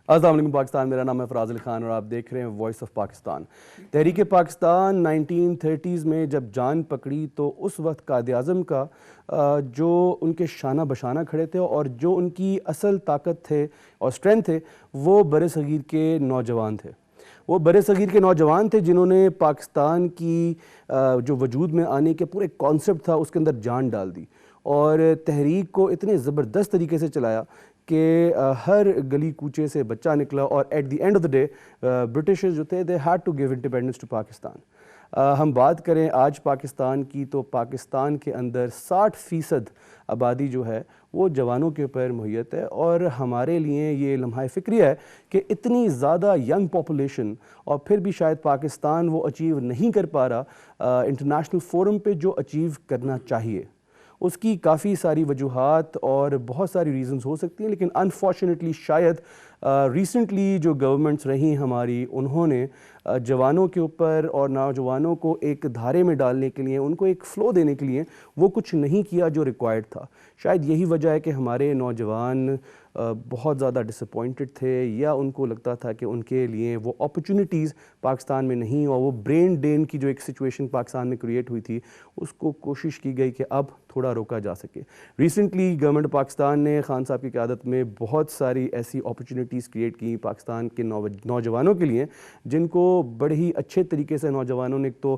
السلام علیکم پاکستان، میرا نام ہے فراز علی خان اور آپ دیکھ رہے ہیں وائس آف پاکستان۔ تحریک پاکستان 1930s میں جب جان پکڑی تو اس وقت قائد اعظم کا جو ان کے شانہ بشانہ کھڑے تھے اور جو ان کی اصل طاقت تھے اور اسٹرینتھ تھے وہ بر صغیر کے نوجوان تھے۔ وہ بر صغیر کے نوجوان تھے جنہوں نے پاکستان کی جو وجود میں آنے کے پورے کانسیپٹ تھا اس کے اندر جان ڈال دی اور تحریک کو اتنے زبردست طریقے سے چلایا کہ ہر گلی کوچے سے بچہ نکلا اور at the end of the day Britishers جو تھے they had to give independence to Pakistan. ہم بات کریں آج پاکستان کی تو پاکستان کے اندر 60% آبادی جو ہے وہ جوانوں کے اوپر محیط ہے اور ہمارے لیے یہ لمحہ فکریہ ہے کہ اتنی زیادہ ینگ پاپولیشن اور پھر بھی شاید پاکستان وہ اچیو نہیں کر پا رہا انٹرنیشنل فورم پہ جو اچیو کرنا چاہیے۔ اس کی کافی ساری وجوہات اور بہت ساری ریزنز ہو سکتی ہیں، لیکن انفارچونیٹلی شاید ریسنٹلی جو گورنمنٹس رہیں ہماری انہوں نے جوانوں کے اوپر اور نوجوانوں کو ایک دھارے میں ڈالنے کے لیے، ان کو ایک فلو دینے کے لیے وہ کچھ نہیں کیا جو ریکوائرڈ تھا۔ شاید یہی وجہ ہے کہ ہمارے نوجوان بہت زیادہ ڈس اپوائنٹڈ تھے یا ان کو لگتا تھا کہ ان کے لیے وہ اپرچونٹیز پاکستان میں نہیں، اور وہ برین ڈرین کی جو ایک سچویشن پاکستان میں کریٹ ہوئی تھی اس کو کوشش کی گئی کہ اب تھوڑا روکا جا سکے۔ ریسنٹلی گورنمنٹ پاکستان نے خان صاحب کی قیادت میں بہت ساری ایسی اپرچونٹیز کریٹ کی پاکستان کے نوجوانوں کے لیے جن کو بڑے ہی اچھے طریقے سے نوجوانوں نے تو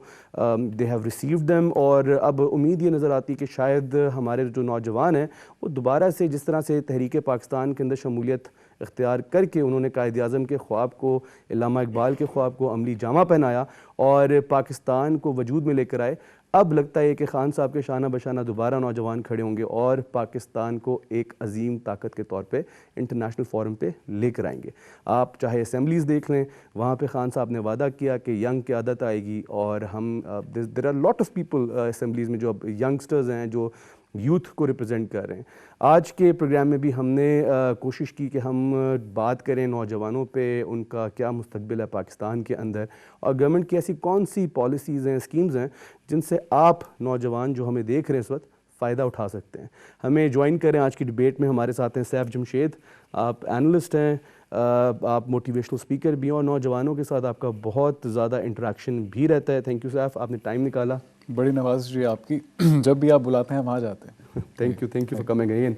دے ہیو ریسیوڈ دیم، اور اب امید یہ نظر آتی کہ شاید ہمارے جو نوجوان ہیں وہ دوبارہ سے جس طرح سے تحریک پاکستان کے اندر شمولیت اختیار کر کے انہوں نے قائد اعظم کے خواب کو، علامہ اقبال کے خواب کو عملی جامہ پہنایا اور پاکستان کو وجود میں لے کر آئے، اب لگتا ہے کہ خان صاحب کے شانہ بشانہ دوبارہ نوجوان کھڑے ہوں گے اور پاکستان کو ایک عظیم طاقت کے طور پہ انٹرنیشنل فورم پہ لے کر آئیں گے۔ آپ چاہے اسمبلیز دیکھ لیں، وہاں پہ خان صاحب نے وعدہ کیا کہ ینگ قیادت آئے گی، اور ہم there are lot of people assemblies میں جو اب ینگسٹرز ہیں جو یوتھ کو ریپرزینٹ کر رہے ہیں۔ آج کے پروگرام میں بھی ہم نے کوشش کی کہ ہم بات کریں نوجوانوں پہ، ان کا کیا مستقبل ہے پاکستان کے اندر، اور گورنمنٹ کی ایسی کون سی پالیسیز ہیں، اسکیمز ہیں جن سے آپ نوجوان جو ہمیں دیکھ رہے ہیں اس وقت فائدہ اٹھا سکتے ہیں۔ ہمیں جوائن کریں آج کی ڈیبیٹ میں، ہمارے ساتھ ہیں سیف جمشید، آپ اینالسٹ ہیں، آپ موٹیویشنل اسپیکر بھی ہیں اور نوجوانوں کے ساتھ آپ کا بہت زیادہ انٹریکشن بھی رہتا ہے۔ تھینک یو سیف، آپ نے ٹائم نکالا۔ بڑی نواز جی آپ کی، جب بھی آپ بلاتے ہیں ہم آ جاتے ہیں۔ Thank you for coming again.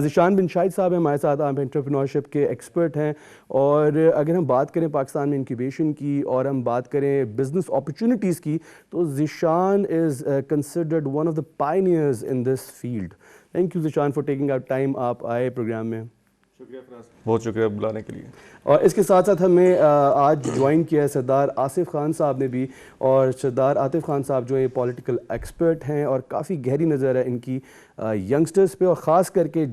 Zeeshan bin Shahid sahab ہیں ہمارے ساتھ، آپ انٹرپرینورشپ کے ایکسپرٹ ہیں، اور اگر ہم بات کریں پاکستان میں انکیویشن کی اور ہم بات کریں بزنس اپرچونٹیز کی تو Zeeshan is considered one of the pioneers in this field. Thank you Zeeshan for taking out time, آپ آئے پروگرام میں۔ شکریہ فراز، بہت شکریہ بلانے کے لیے۔ اور اس کے ساتھ ساتھ ہمیں آج جوائن کیا ہے سردار آصف خان صاحب نے بھی، اور سردار آصف خان صاحب جو ہے پولیٹیکل ایکسپرٹ ہیں اور کافی گہری نظر ہے ان کی ینگسٹرز پہ، اور خاص کر کے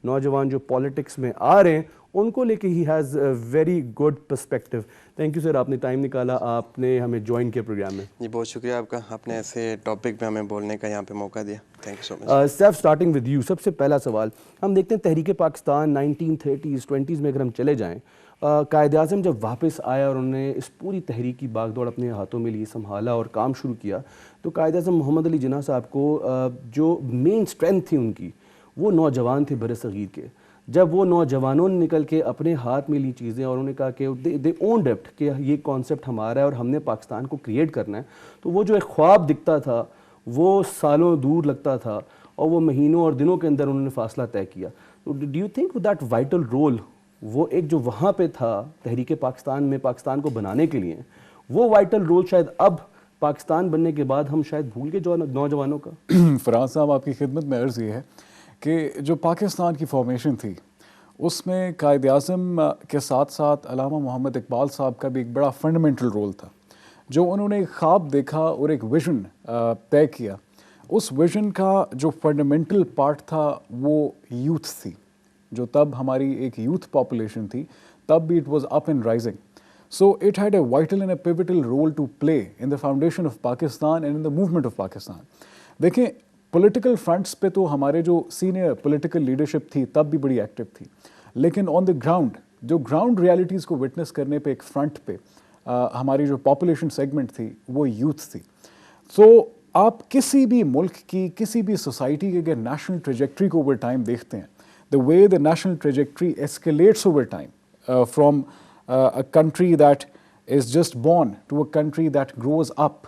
نوجوان جو پالیٹکس میں آ رہے ہیں ان کو لے کے he has a very good perspective. Thank you sir, آپ نے ٹائم نکالا، آپ نے ہمیں جوائن کیا پروگرام میں۔ جی بہت شکریہ آپ کا، آپ نے ایسے ٹاپک پہ ہمیں بولنے کا یہاں پہ موقع دیا، thank you so much. Saif, starting with you, سب سے پہلا سوال ہم دیکھتے ہیں تحریک پاکستان 1930s 20s میں اگر ہم چلے جائیں، قائد اعظم جب واپس آیا اور انہوں نے اس پوری تحریک کی باغ دوڑ اپنے ہاتھوں میں لی، سنبھالا اور کام شروع کیا، تو قائد اعظم محمد علی جناح صاحب کو جو مین اسٹرینتھ تھی ان کی، وہ نوجوان تھے بر صغیر کے۔ جب وہ نوجوانوں نے نکل کے اپنے ہاتھ میں لی چیزیں اور انہوں نے کہا کہ دے اونڈ اٹ کہ یہ کانسیپٹ ہمارا ہے اور ہم نے پاکستان کو کریٹ کرنا ہے، تو وہ جو ایک خواب دکھتا تھا وہ سالوں دور لگتا تھا اور وہ مہینوں اور دنوں کے اندر انہوں نے فاصلہ طے کیا۔ تو do you think that vital role, وہ ایک جو وہاں پہ تھا تحریک پاکستان میں پاکستان کو بنانے کے لیے، وہ وائٹل رول شاید اب پاکستان بننے کے بعد ہم شاید بھول گئے جو نوجوانوں کا؟ فراز صاحب آپ کی خدمت میں عرض یہ ہے کہ جو پاکستان کی فارمیشن تھی اس میں قائد اعظم کے ساتھ ساتھ علامہ محمد اقبال صاحب کا بھی ایک بڑا فنڈامنٹل رول تھا، جو انہوں نے ایک خواب دیکھا اور ایک ویژن طے کیا۔ اس ویژن کا جو فنڈامنٹل پارٹ تھا وہ یوتھ تھی، جو تب ہماری ایک یوتھ پاپولیشن تھی، تب بھی it was up and rising. So it had a vital and a pivotal role to play in the foundation of Pakistan and in the movement of Pakistan. دیکھیں پولیٹیکل فرنٹس پہ تو ہمارے جو senior political leadership تھی تب بھی بڑی active تھی، لیکن آن دا گراؤنڈ جو گراؤنڈ ریالٹیز کو وٹنس کرنے پہ ایک فرنٹ پہ ہماری جو پاپولیشن سیگمنٹ تھی وہ یوتھ تھی. سو آپ کسی بھی ملک کی کسی بھی سوسائٹی کے اگر نیشنل ٹریجیکٹری کو اوور ٹائم دیکھتے ہیں، the way the national trajectory escalates over time, from a country that is just born to a country that grows up,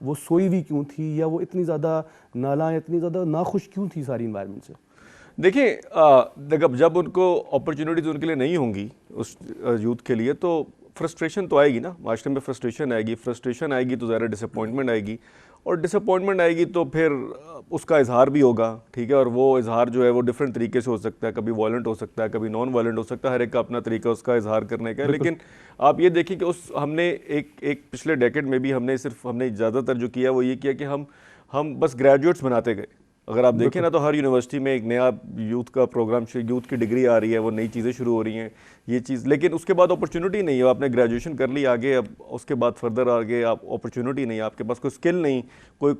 وہ سوئی ہوئی کیوں تھی, یا وہ اتنی زیادہ نالاں, اتنی زیادہ ناخوش کیوں تھی ساری انوائرمنٹ سے؟ دیکھیں جب ان کو اپرچونیٹیز ان کے لیے نہیں ہوں گی اس یوتھ کے لیے, تو فرسٹریشن تو آئے گی نا, معاشرے میں فرسٹریشن آئے گی تو ظاہر ڈس اپوائنٹمنٹ آئے گی, اور ڈس اپوائنٹمنٹ آئے گی تو پھر اس کا اظہار بھی ہوگا, ٹھیک ہے, اور وہ اظہار جو ہے وہ ڈفرینٹ طریقے سے ہو سکتا ہے, کبھی وائلنٹ ہو سکتا ہے, کبھی نان وائلنٹ ہو سکتا ہے, ہر ایک کا اپنا طریقہ اس کا اظہار کرنے کا ہے. لیکن آپ یہ دیکھیں کہ ہم نے ایک پچھلے ڈیکیڈ میں بھی ہم نے زیادہ تر جو کیا وہ یہ کیا کہ ہم بس گریجویٹس بناتے گئے. اگر آپ دیکھیں نا تو ہر یونیورسٹی میں ایک نیا یوتھ کا پروگرام, یوتھ کی ڈگری آ رہی ہے, وہ نئی چیزیں شروع ہو رہی ہیں یہ چیز, لیکن اس کے بعد اپرچونٹی نہیں ہے. آپ نے گریجویشن کر لی آگے, اب اس کے بعد فردر آگے آپ اپرچونٹی نہیں ہے, آپ کے پاس کوئی اسکل نہیں, کوئی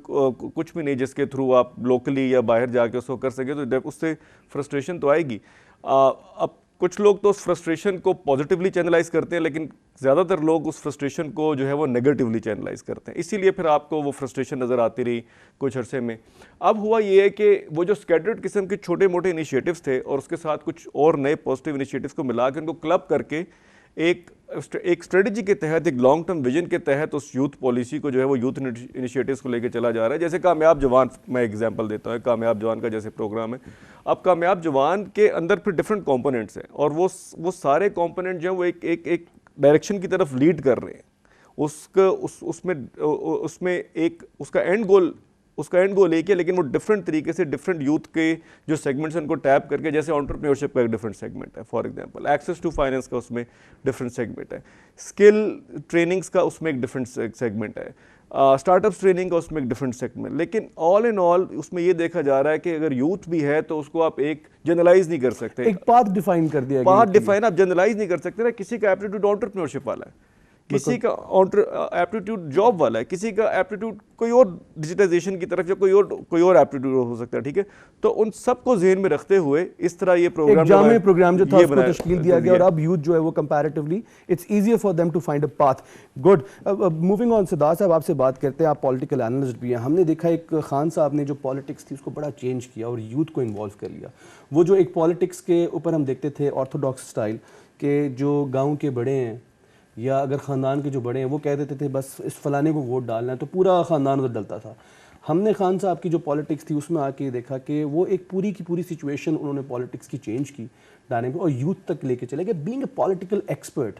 کچھ بھی نہیں جس کے تھرو آپ لوکلی یا باہر جا کے اس کو کر سکے, تو اس سے فرسٹریشن تو آئے گی. اب کچھ لوگ تو اس فرسٹریشن کو پازیٹیولی چینلائز کرتے ہیں, لیکن زیادہ تر لوگ اس فرسٹریشن کو جو ہے وہ نیگیٹیولی چینلائز کرتے ہیں, اسی لیے پھر آپ کو وہ فرسٹریشن نظر آتی رہی کچھ عرصے میں. اب ہوا یہ ہے کہ وہ جو اسکیٹرڈ قسم کے چھوٹے موٹے انیشیٹوز تھے, اور اس کے ساتھ کچھ اور نئے پازیٹیو انیشیٹوز کو ملا کے ان کو کلب کر کے ایک اسٹریٹجی کے تحت, ایک لانگ ٹرم ویژن کے تحت اس یوتھ پالیسی کو جو ہے وہ یوتھ انیشیٹوز کو لے کے چلا جا رہا ہے. جیسے کامیاب جوان, میں ایگزامپل دیتا ہوں, کامیاب جوان کا جیسے پروگرام ہے. اب کامیاب جوان کے اندر پھر ڈفرینٹ کمپوننٹس ہیں, اور وہ سارے کمپوننٹ جو ہیں وہ ایک ڈائریکشن کی طرف لیڈ کر رہے ہیں. اس میں ایک اس کا اینڈ گول ایک ہے, لیکن وہ ڈفرینٹ طریقے سے ڈفرینٹ یوتھ کے جو سیگمنٹس ہیں ان کو ٹیپ کر کے, جیسے انٹرپرینیورشپ کا ایک ڈفرینٹ سیگمنٹ ہے, for example access to finance کا اس میں ڈفرینٹ سیگمنٹ ہے, اسکل ٹریننگس کا اس میں ایک ڈفرینٹ سیگمنٹ ہے, اسٹارٹ اپس ٹریننگ کا اس میں ایک ڈفرینٹ سیگمنٹ. لیکن آل ان آل اس میں یہ دیکھا جا رہا ہے کہ اگر یوتھ بھی ہے تو اس کو آپ ایک جنرلائز نہیں کر سکتے, ایک پاتھ ڈیفائن کر دیا گیا, پاتھ ڈیفائن آپ جنرلائز نہیں کر سکتے نا. کسی کا ایپٹیٹیوڈ انٹرپرینیورشپ والا ہے, کسی کا ایپٹیٹیوڈ جاب والا ہے, کسی کا ایپٹیٹیوڈ کوئی اور ڈیجیٹائزیشن کی طرف, یا کوئی اور ایپٹیٹیوڈ ہو سکتا ہے, ٹھیک ہے. تو ان سب کو ذہن میں رکھتے ہوئے اس طرح یہ پروگرام, جامع پروگرام جو تھا اس کو تشکیل دیا گیا, اور اب یوتھ جو ہے وہ comparatively it's easier for them to find a path. Good. Moving on, Siddharth صاحب آپ سے بات کرتے ہیں, آپ پولیٹیکل اینالسٹ بھی ہیں. ہم نے دیکھا ایک خان صاحب نے جو پالیٹکس تھی اس کو بڑا چینج کیا اور یوتھ کو انوالو کر لیا. وہ جو ایک پالیٹکس کے اوپر ہم دیکھتے تھے آرتھوڈاکس اسٹائل کہ جو گاؤں کے بڑے ہیں یا اگر خاندان کے جو بڑے ہیں وہ کہہ دیتے تھے بس اس فلانے کو ووٹ ڈالنا ہے, تو پورا خاندان ادھر ڈلتا تھا. ہم نے خان صاحب کی جو پالیٹکس تھی اس میں آ کے دیکھا کہ وہ ایک پوری کی پوری سچویشن انہوں نے پالیٹکس کی چینج کی ڈائنامک, اور یوتھ تک لے کے چلے گئے. Being a political expert,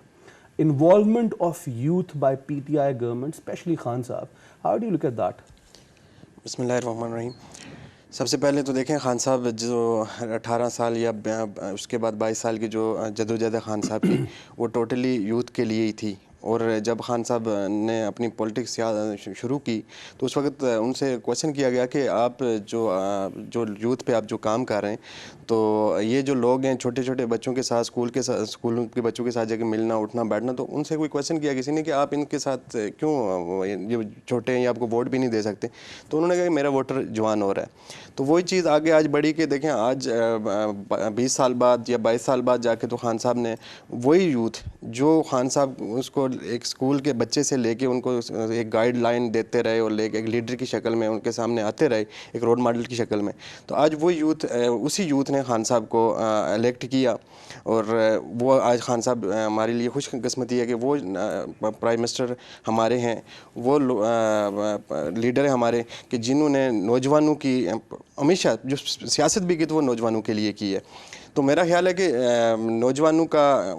involvement of youth by P T I government, especially Khan sahab, how do you look at that? بسم اللہ الرحمن الرحیم. سب سے پہلے تو دیکھیں خان صاحب جو 18 سال یا اس کے بعد 22 سال کی جو جدوجہد خان صاحب کی, وہ ٹوٹلی یوتھ کے لیے ہی تھی. اور جب خان صاحب نے اپنی پولیٹکس شروع کی تو اس وقت ان سے کویشچن کیا گیا کہ آپ جو یوتھ پہ آپ جو کام کر رہے ہیں, تو یہ جو لوگ ہیں چھوٹے چھوٹے بچوں کے ساتھ اسکولوں کے بچوں کے ساتھ جا کے ملنا اٹھنا بیٹھنا, تو ان سے کوئی کویشچن کیا کسی نے کہ آپ ان کے ساتھ کیوں, یہ چھوٹے ہیں یا آپ کو ووٹ بھی نہیں دے سکتے؟ تو انہوں نے کہا کہ میرا ووٹر جوان ہو رہا ہے. تو وہی چیز آگے آج بڑھی کہ دیکھیں آج 20 سال بعد یا 22 سال بعد جا کے تو خان صاحب نے وہی یوتھ جو خان صاحب اس کو ایک اسکول کے بچے سے لے کے ان کو ایک گائیڈ لائن دیتے رہے اور لے کے ایک لیڈر کی شکل میں ان کے سامنے آتے رہے, ایک رول ماڈل کی شکل میں, تو آج وہ یوتھ, اسی یوتھ نے خان صاحب کو الیکٹ کیا. اور وہ آج خان صاحب ہمارے لیے خوش قسمتی ہے کہ وہ پرائم منسٹر ہمارے ہیں, وہ لیڈر ہیں ہمارے کہ جنہوں نے نوجوانوں کی ہمیشہ جو سیاست بھی کی تو وہ نوجوانوں کے لیے کی ہے. تو میرا خیال ہے کہ نوجوانوں کا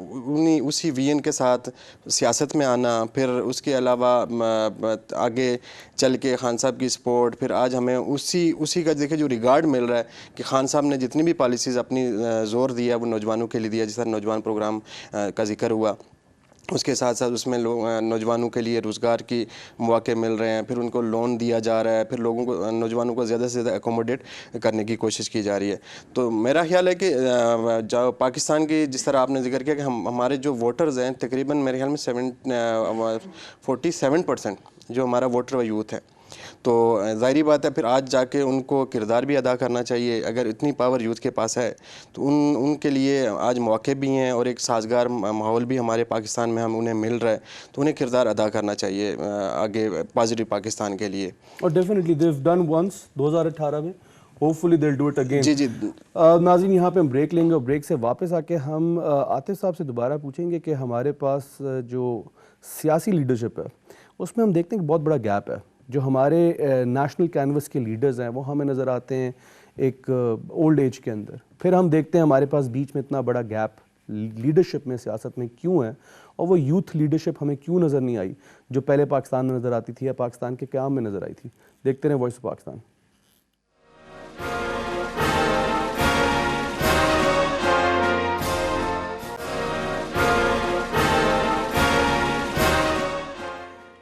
اسی ویژن کے ساتھ سیاست میں آنا, پھر اس کے علاوہ آگے چل کے خان صاحب کی سپورٹ, پھر آج ہمیں اسی کا دیکھیں جو ریگارڈ مل رہا ہے کہ خان صاحب نے جتنی بھی پالیسیز اپنی زور دیا وہ نوجوانوں کے لیے دیا. جس طرح نوجوان پروگرام کا ذکر ہوا, اس کے ساتھ ساتھ اس میں نوجوانوں کے لیے روزگار کی مواقع مل رہے ہیں, پھر ان کو لون دیا جا رہا ہے, پھر نوجوانوں کو زیادہ سے زیادہ اکوموڈیٹ کرنے کی کوشش کی جا رہی ہے. تو میرا خیال ہے کہ جو پاکستان کی جس طرح آپ نے ذکر کیا کہ ہمارے جو ووٹرز ہیں تقریباً میرے خیال میں 47% جو ہمارا ووٹر و یوتھ ہے. تو ظاہری بات ہے پھر آج جا کے ان کو کردار بھی ادا کرنا چاہیے. اگر اتنی پاور یوتھ کے پاس ہے تو ان کے لیے آج موقع بھی ہیں اور ایک سازگار ماحول بھی ہمارے پاکستان میں انہیں مل رہا ہے, تو انہیں کردار ادا کرنا چاہیے آگے پازیٹیو پاکستان کے لیے. اور definitely they have done once 2018 میں, hopefully they will do it again. جی جی ناظرین یہاں پہ ہم بریک لیں گے, اور بریک سے واپس آ کے ہم عاطف صاحب سے دوبارہ پوچھیں گے کہ ہمارے پاس جو سیاسی لیڈرشپ ہے اس میں ہم دیکھتے ہیں کہ بہت بڑا گیپ ہے جو ہمارے نیشنل کینوس کے لیڈرز ہیں وہ ہمیں نظر آتے ہیں ایک اولڈ ایج کے اندر. پھر ہم دیکھتے ہیں ہمارے پاس بیچ میں اتنا بڑا گیپ لیڈرشپ میں, سیاست میں کیوں ہے, اور وہ یوتھ لیڈرشپ ہمیں کیوں نظر نہیں آئی جو پہلے پاکستان میں نظر آتی تھی یا پاکستان کے قیام میں نظر آئی تھی. دیکھتے رہیں voice of Pakistan.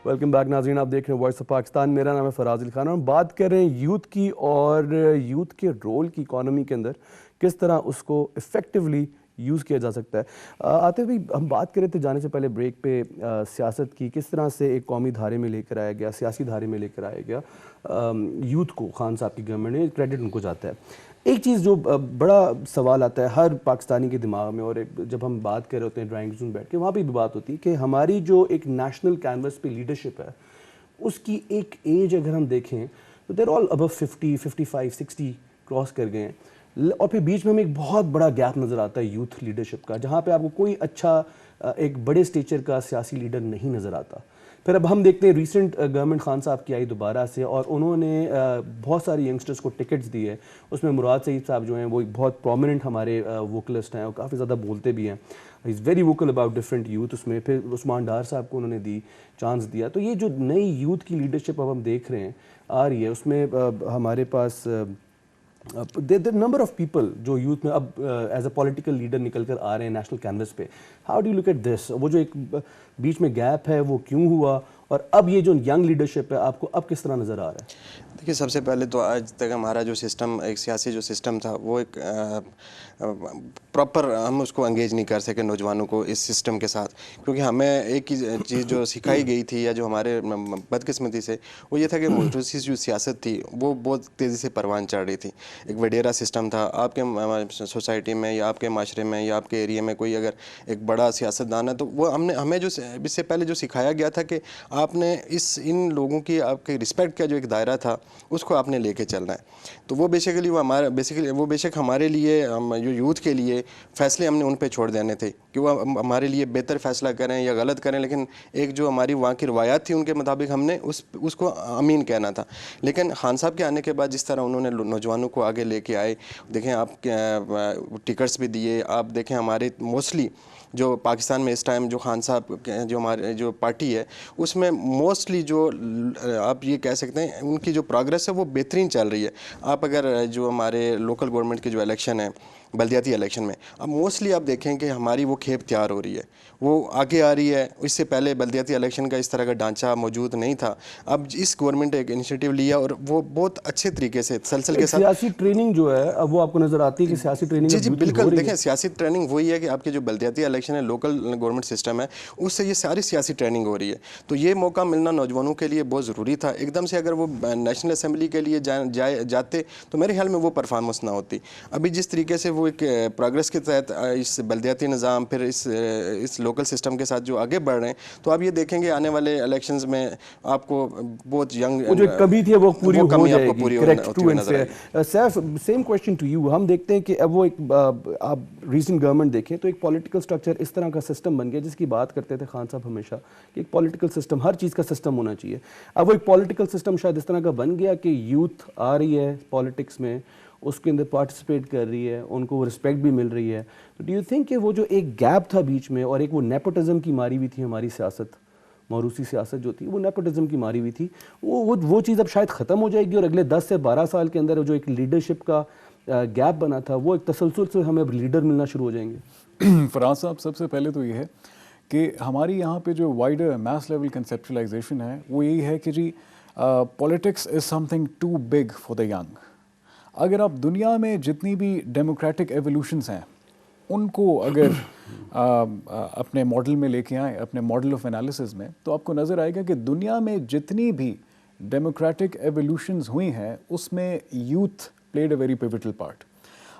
Welcome back ناظرین, آپ دیکھ رہے ہیں وائس آف پاکستان. میرا نام ہے فراز علی خان اور ہم بات کر رہے ہیں یوتھ کی اور یوتھ کے رول کی اکانومی کے اندر کس طرح اس کو افیکٹولی یوز کیا جا سکتا ہے. آتے بھی ہم بات کر رہے تھے جانے سے پہلے بریک پہ سیاست کی, کس طرح سے ایک قومی دھارے میں لے کر آیا گیا, سیاسی دھارے میں لے کر آیا گیا یوتھ کو. خان صاحب کی گورنمنٹ نے کریڈٹ ان کو جاتا ہے. ایک چیز جو بڑا سوال آتا ہے ہر پاکستانی کے دماغ میں, اور جب ہم بات کر رہے ہوتے ہیں ڈرائنگ روم بیٹھ کے, وہاں پہ بھی بات ہوتی ہے کہ ہماری جو ایک نیشنل کینوس پہ لیڈرشپ ہے اس کی ایک ایج اگر ہم دیکھیں تو دیر آل ابو 50, 55, 60 کراس کر گئے ہیں. اور پھر بیچ میں ہمیں ایک بہت بڑا گیپ نظر آتا ہے یوتھ لیڈرشپ کا, جہاں پہ آپ کو کوئی اچھا ایک بڑے اسٹیچر کا سیاسی لیڈر نہیں نظر آتا. پھر اب ہم دیکھتے ہیں ریسنٹ گورنمنٹ خان صاحب کی آئی دوبارہ سے, اور انہوں نے بہت سارے ینگسٹرز کو ٹکٹس دیے. اس میں مراد سعید صاحب جو ہیں وہ ایک بہت پرومیننٹ ہمارے ووکلسٹ ہیں اور کافی زیادہ بولتے بھی ہیں. He is very vocal about different youth. اس میں پھر عثمان ڈار صاحب کو انہوں نے دی چانس دیا. تو یہ جو نئی یوتھ کی لیڈرشپ اب ہم دیکھ رہے ہیں آ رہی ہے, اس میں ہمارے پاس نمبر آف پیپل جو یوتھ میں اب ایز اے پولیٹیکل لیڈر نکل کر آ رہے ہیں نیشنل کینوس پہ. How do you look at this? وہ جو ایک بیچ میں گیپ ہے وہ کیوں ہوا, اور اب یہ جو ینگ لیڈرشپ ہے آپ کو اب کس طرح نظر آ رہا ہے؟ دیکھیے, سب سے پہلے تو آج تک ہمارا جو سسٹم, ایک سیاسی جو سسٹم تھا, وہ ایک پراپر ہم اس کو انگیج نہیں کر سکے نوجوانوں کو اس سسٹم کے ساتھ, کیونکہ ہمیں ایک ہی چیز جو سکھائی گئی تھی یا جو ہمارے بدقسمتی سے وہ یہ تھا کہ موروثی جو سیاست تھی وہ بہت تیزی سے پروان چڑھ رہی تھی. ایک وڈیرا سسٹم تھا. آپ کے سوسائٹی میں یا آپ کے معاشرے میں یا آپ کے ایریے میں کوئی اگر ایک بڑا سیاستدان ہے تو وہ ہمیں جو اس سے پہلے جو سکھایا گیا تھا کہ آپ نے ان لوگوں کی آپ کے رسپیکٹ کا جو ایک دائرہ تھا اس کو آپ نے لے کے چلنا ہے. تو وہ بیسیکلی وہ بے شک ہمارے لیے, جو یوتھ کے لیے فیصلے ہم نے ان پہ چھوڑ دینے تھے کہ وہ ہمارے لیے بہتر فیصلہ کریں یا غلط کریں, لیکن ایک جو ہماری وہاں کی روایات تھی ان کے مطابق ہم نے اس کو امین کہنا تھا. لیکن خان صاحب کے آنے کے بعد جس طرح انہوں نے نوجوانوں کو آگے لے کے آئے, دیکھیں آپ ٹکٹس بھی دیے. آپ دیکھیں ہمارے موسٹلی جو پاکستان میں اس ٹائم جو خان صاحب جو ہمارے جو پارٹی ہے اس میں موسٹلی جو آپ یہ کہہ سکتے ہیں ان کی جو پروگریس ہے وہ بہترین چل رہی ہے. آپ اگر جو ہمارے لوکل گورنمنٹ کے جو الیکشن ہے, بلدیاتی الیکشن میں, اب موسٹلی آپ دیکھیں کہ ہماری وہ کھیپ تیار ہو رہی ہے, وہ آگے آ رہی ہے. اس سے پہلے بلدیاتی الیکشن کا اس طرح کا ڈھانچہ موجود نہیں تھا. اب اس گورنمنٹ ایک انیشیٹو لیا اور وہ بہت اچھے طریقے سے تسلسل کے ساتھ سیاسی ٹریننگ جو ہے اب وہ آپ کو نظر آتی ہے کہ سیاسی ٹریننگ جی بالکل. دیکھیں, سیاسی ٹریننگ وہی ہے کہ آپ کے جو بلدیاتی الیکشن ہے, لوکل گورنمنٹ سسٹم ہے, اس سے یہ ساری سیاسی ٹریننگ ہو رہی ہے. تو یہ موقع ملنا نوجوانوں کے لیے بہت ضروری تھا. ایک دم سے اگر وہ نیشنل اسمبلی کے لیے جاتے تو میرے خیال میں وہ پرفارمنس نہ ہوتی. ابھی جس طریقے سے وہ ایک پروگریس کے تحت اس بلدیاتی نظام پھر اس لوکل سسٹم کے ساتھ جو آگے بڑھ رہے ہیں, تو آپ یہ دیکھیں گے آنے والے الیکشنز میں آپ کو بہت ینگ وہ جو کمی تھی وہ پوری ہو جائے گی. کریکٹ, ٹرو اینڈ نظر آئے fair. Saif, same question to you. ہم دیکھتے ہیں کہ اب وہ ایک آپ ریسنٹ گورنمنٹ دیکھیں تو ایک پولیٹیکل سٹرکچر اس طرح کا سسٹم بن گیا جس کی بات کرتے تھے خان صاحب ہمیشہ کہ ایک پولیٹیکل سسٹم, ہر چیز کا سسٹم ہونا چاہیے. اب وہ ایک پولیٹیکل سسٹم شاید اس طرح کا بن گیا کہ یوتھ آ رہی ہے پالیٹکس میں, اس کے اندر پارٹیسپیٹ کر رہی ہے, ان کو وہ رسپیکٹ بھی مل رہی ہے. تو ڈو یو تھنک کہ وہ جو ایک گیپ تھا بیچ میں اور ایک وہ نیپوٹزم کی ماری ہوئی تھی ہماری سیاست, موروثی سیاست جو تھی وہ نیپوٹزم کی ماری ہوئی تھی, وہ چیز اب شاید ختم ہو جائے گی اور اگلے 10 سے 12 سال کے اندر جو ایک لیڈرشپ کا گیپ بنا تھا وہ ایک تسلسل سے ہمیں لیڈر ملنا شروع ہو جائیں گے؟ فراز صاحب, سب سے پہلے تو یہ ہے کہ ہماری یہاں پہ جو وائڈر میس لیول کنسیپچلائزیشن ہے وہ یہی ہے کہ جی politics is something too big for the young. اگر آپ دنیا میں جتنی بھی ڈیموکریٹک ایولیوشنس ہیں ان کو اگر اپنے ماڈل میں لے کے آئیں, اپنے ماڈل آف انالیسز میں, تو آپ کو نظر آئے گا کہ دنیا میں جتنی بھی ڈیموکریٹک ایولیوشنز ہوئی ہیں اس میں youth played a very pivotal part.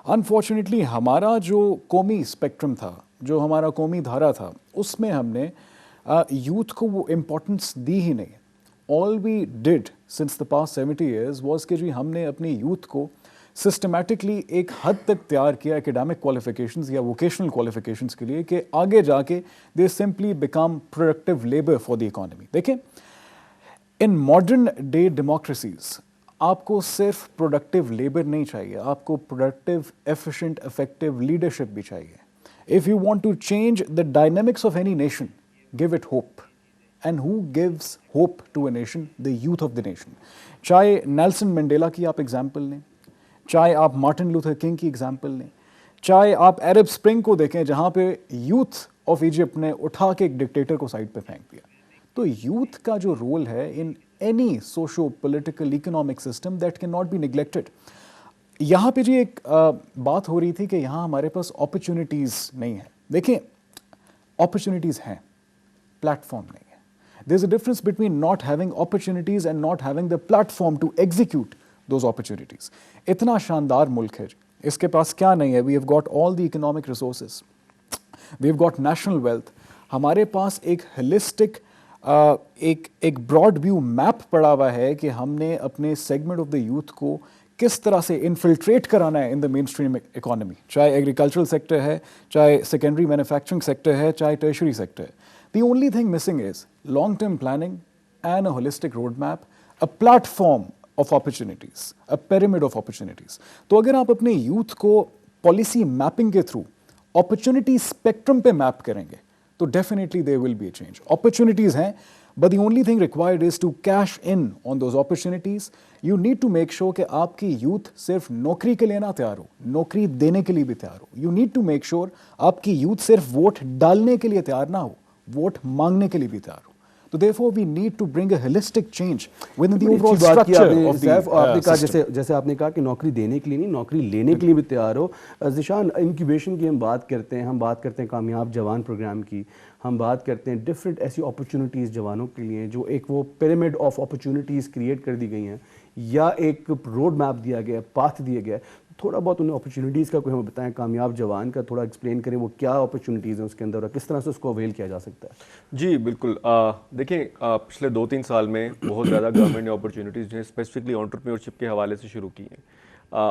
Unfortunately ہمارا جو قومی اسپیکٹرم تھا, جو ہمارا قومی دھارا تھا, اس میں ہم نے یوتھ کو وہ امپورٹنس دی ہی نہیں. All we did since the past 70 years was کہ جی ہم نے اپنی یوتھ کو سسٹمیٹکلی ایک حد تک تیار کیا اکیڈیمک کوالیفیکیشنز یا ووکیشنل کوالیفیکیشنز کے لیے کہ آگے جا کے they simply become productive labour for the economy. دیکھیں, ان ماڈرن ڈے ڈیموکریسیز آپ کو صرف پروڈکٹیو لیبر نہیں چاہیے, آپ کو پروڈکٹیو, ایفیشینٹ, افیکٹو لیڈرشپ بھی چاہیے. If you want to change the dynamics of any nation, give it hope. And who gives hope to a nation? The youth of the nation. چاہے Nelson Mandela کی آپ example لیں, چاہے آپ Martin Luther king کی example لیں, چاہے آپ عرب اسپرنگ کو دیکھیں جہاں پہ یوتھ آف ایجپٹ نے اٹھا کے ایک ڈکٹیٹر کو سائڈ پہ پھینک دیا. تو یوتھ کا جو رول ہے in any socio political economic system that can not be neglected. یہاں پہ جی ایک بات ہو رہی تھی کہ یہاں ہمارے پاس اپرچونیٹیز نہیں ہیں. دیکھیں اپرچونیٹیز ہیں, پلیٹ فارم نہیں ہے. There is a difference between not having opportunities and not having the platform to execute those opportunities. اتنا شاندار ملک ہے, اس کے پاس کیا نہیں ہے. We have got all the economic resources, we have got national wealth. ہمارے پاس ایک ہلسٹک ایک براڈ ویو میپ پڑا ہوا ہے کہ ہم نے اپنے سیگمنٹ آف دا یوتھ کو کس طرح سے انفلٹریٹ کرانا ہے ان دا مین اسٹریم اکانومی, چاہے ایگریکلچرل سیکٹر ہے, چاہے سیکنڈری مینوفیکچرنگ سیکٹر ہے, چاہے ٹرشری سیکٹر ہے. The only thing missing is long term planning and a holistic road map, a plat form of opportunities, a pyramid of opportunities. تو اگر آپ اپنے یوتھ کو پالیسی میپنگ کے تھرو اپرچونیٹی اسپیکٹرم پہ میپ کریں گے تو definitely there will be a change. Opportunities ہیں, but the only thing required is to cash in on those opportunities. You need to make sure کہ آپ کی یوتھ صرف نوکری کے لیے نہ تیار ہو, نوکری دینے کے لیے بھی تیار ہو. You need to make sure آپ کی یوتھ صرف ووٹ ڈالنے کے لیے تیار نہ ہو, ووٹ مانگنے کے لیے بھی تیار ہو. تو therefore we need to bring a holistic change within the overall structure of the system. جیسے آپ نے کہا کہ نوکری دینے کے لیے نہیں, نوکری لینے کے لیے بھی تیار ہو. ذیشان, انکیوبیشن کی ہم بات کرتے ہیں, ہم بات کرتے ہیں کامیاب جوان پروگرام کی, ہم بات کرتے ہیں ڈفرینٹ ایسی اپرچونیٹیز جوانوں کے لیے جو ایک وہ پیرامڈ آف اپرچونیٹیز کریٹ کر دی گئی ہیں یا ایک روڈ میپ دیا گیا ہے, پاتھ دیا گیا ہے. تھوڑا بہت انہیں اپرچونیٹیز کا کوئی ہمیں بتائیں, کامیاب جوان کا تھوڑا ایکسپلین کریں وہ کیا اپرچونیٹیز ہیں اس کے اندر اور کس طرح سے اس کو اویل کیا جا سکتا ہے. جی بالکل. دیکھیں پچھلے 2-3 سال میں بہت زیادہ گورنمنٹ نے اپرچونیٹیز جو ہیں اسپیسیفکلی انٹرپرینیورشپ کے حوالے سے شروع کی ہیں.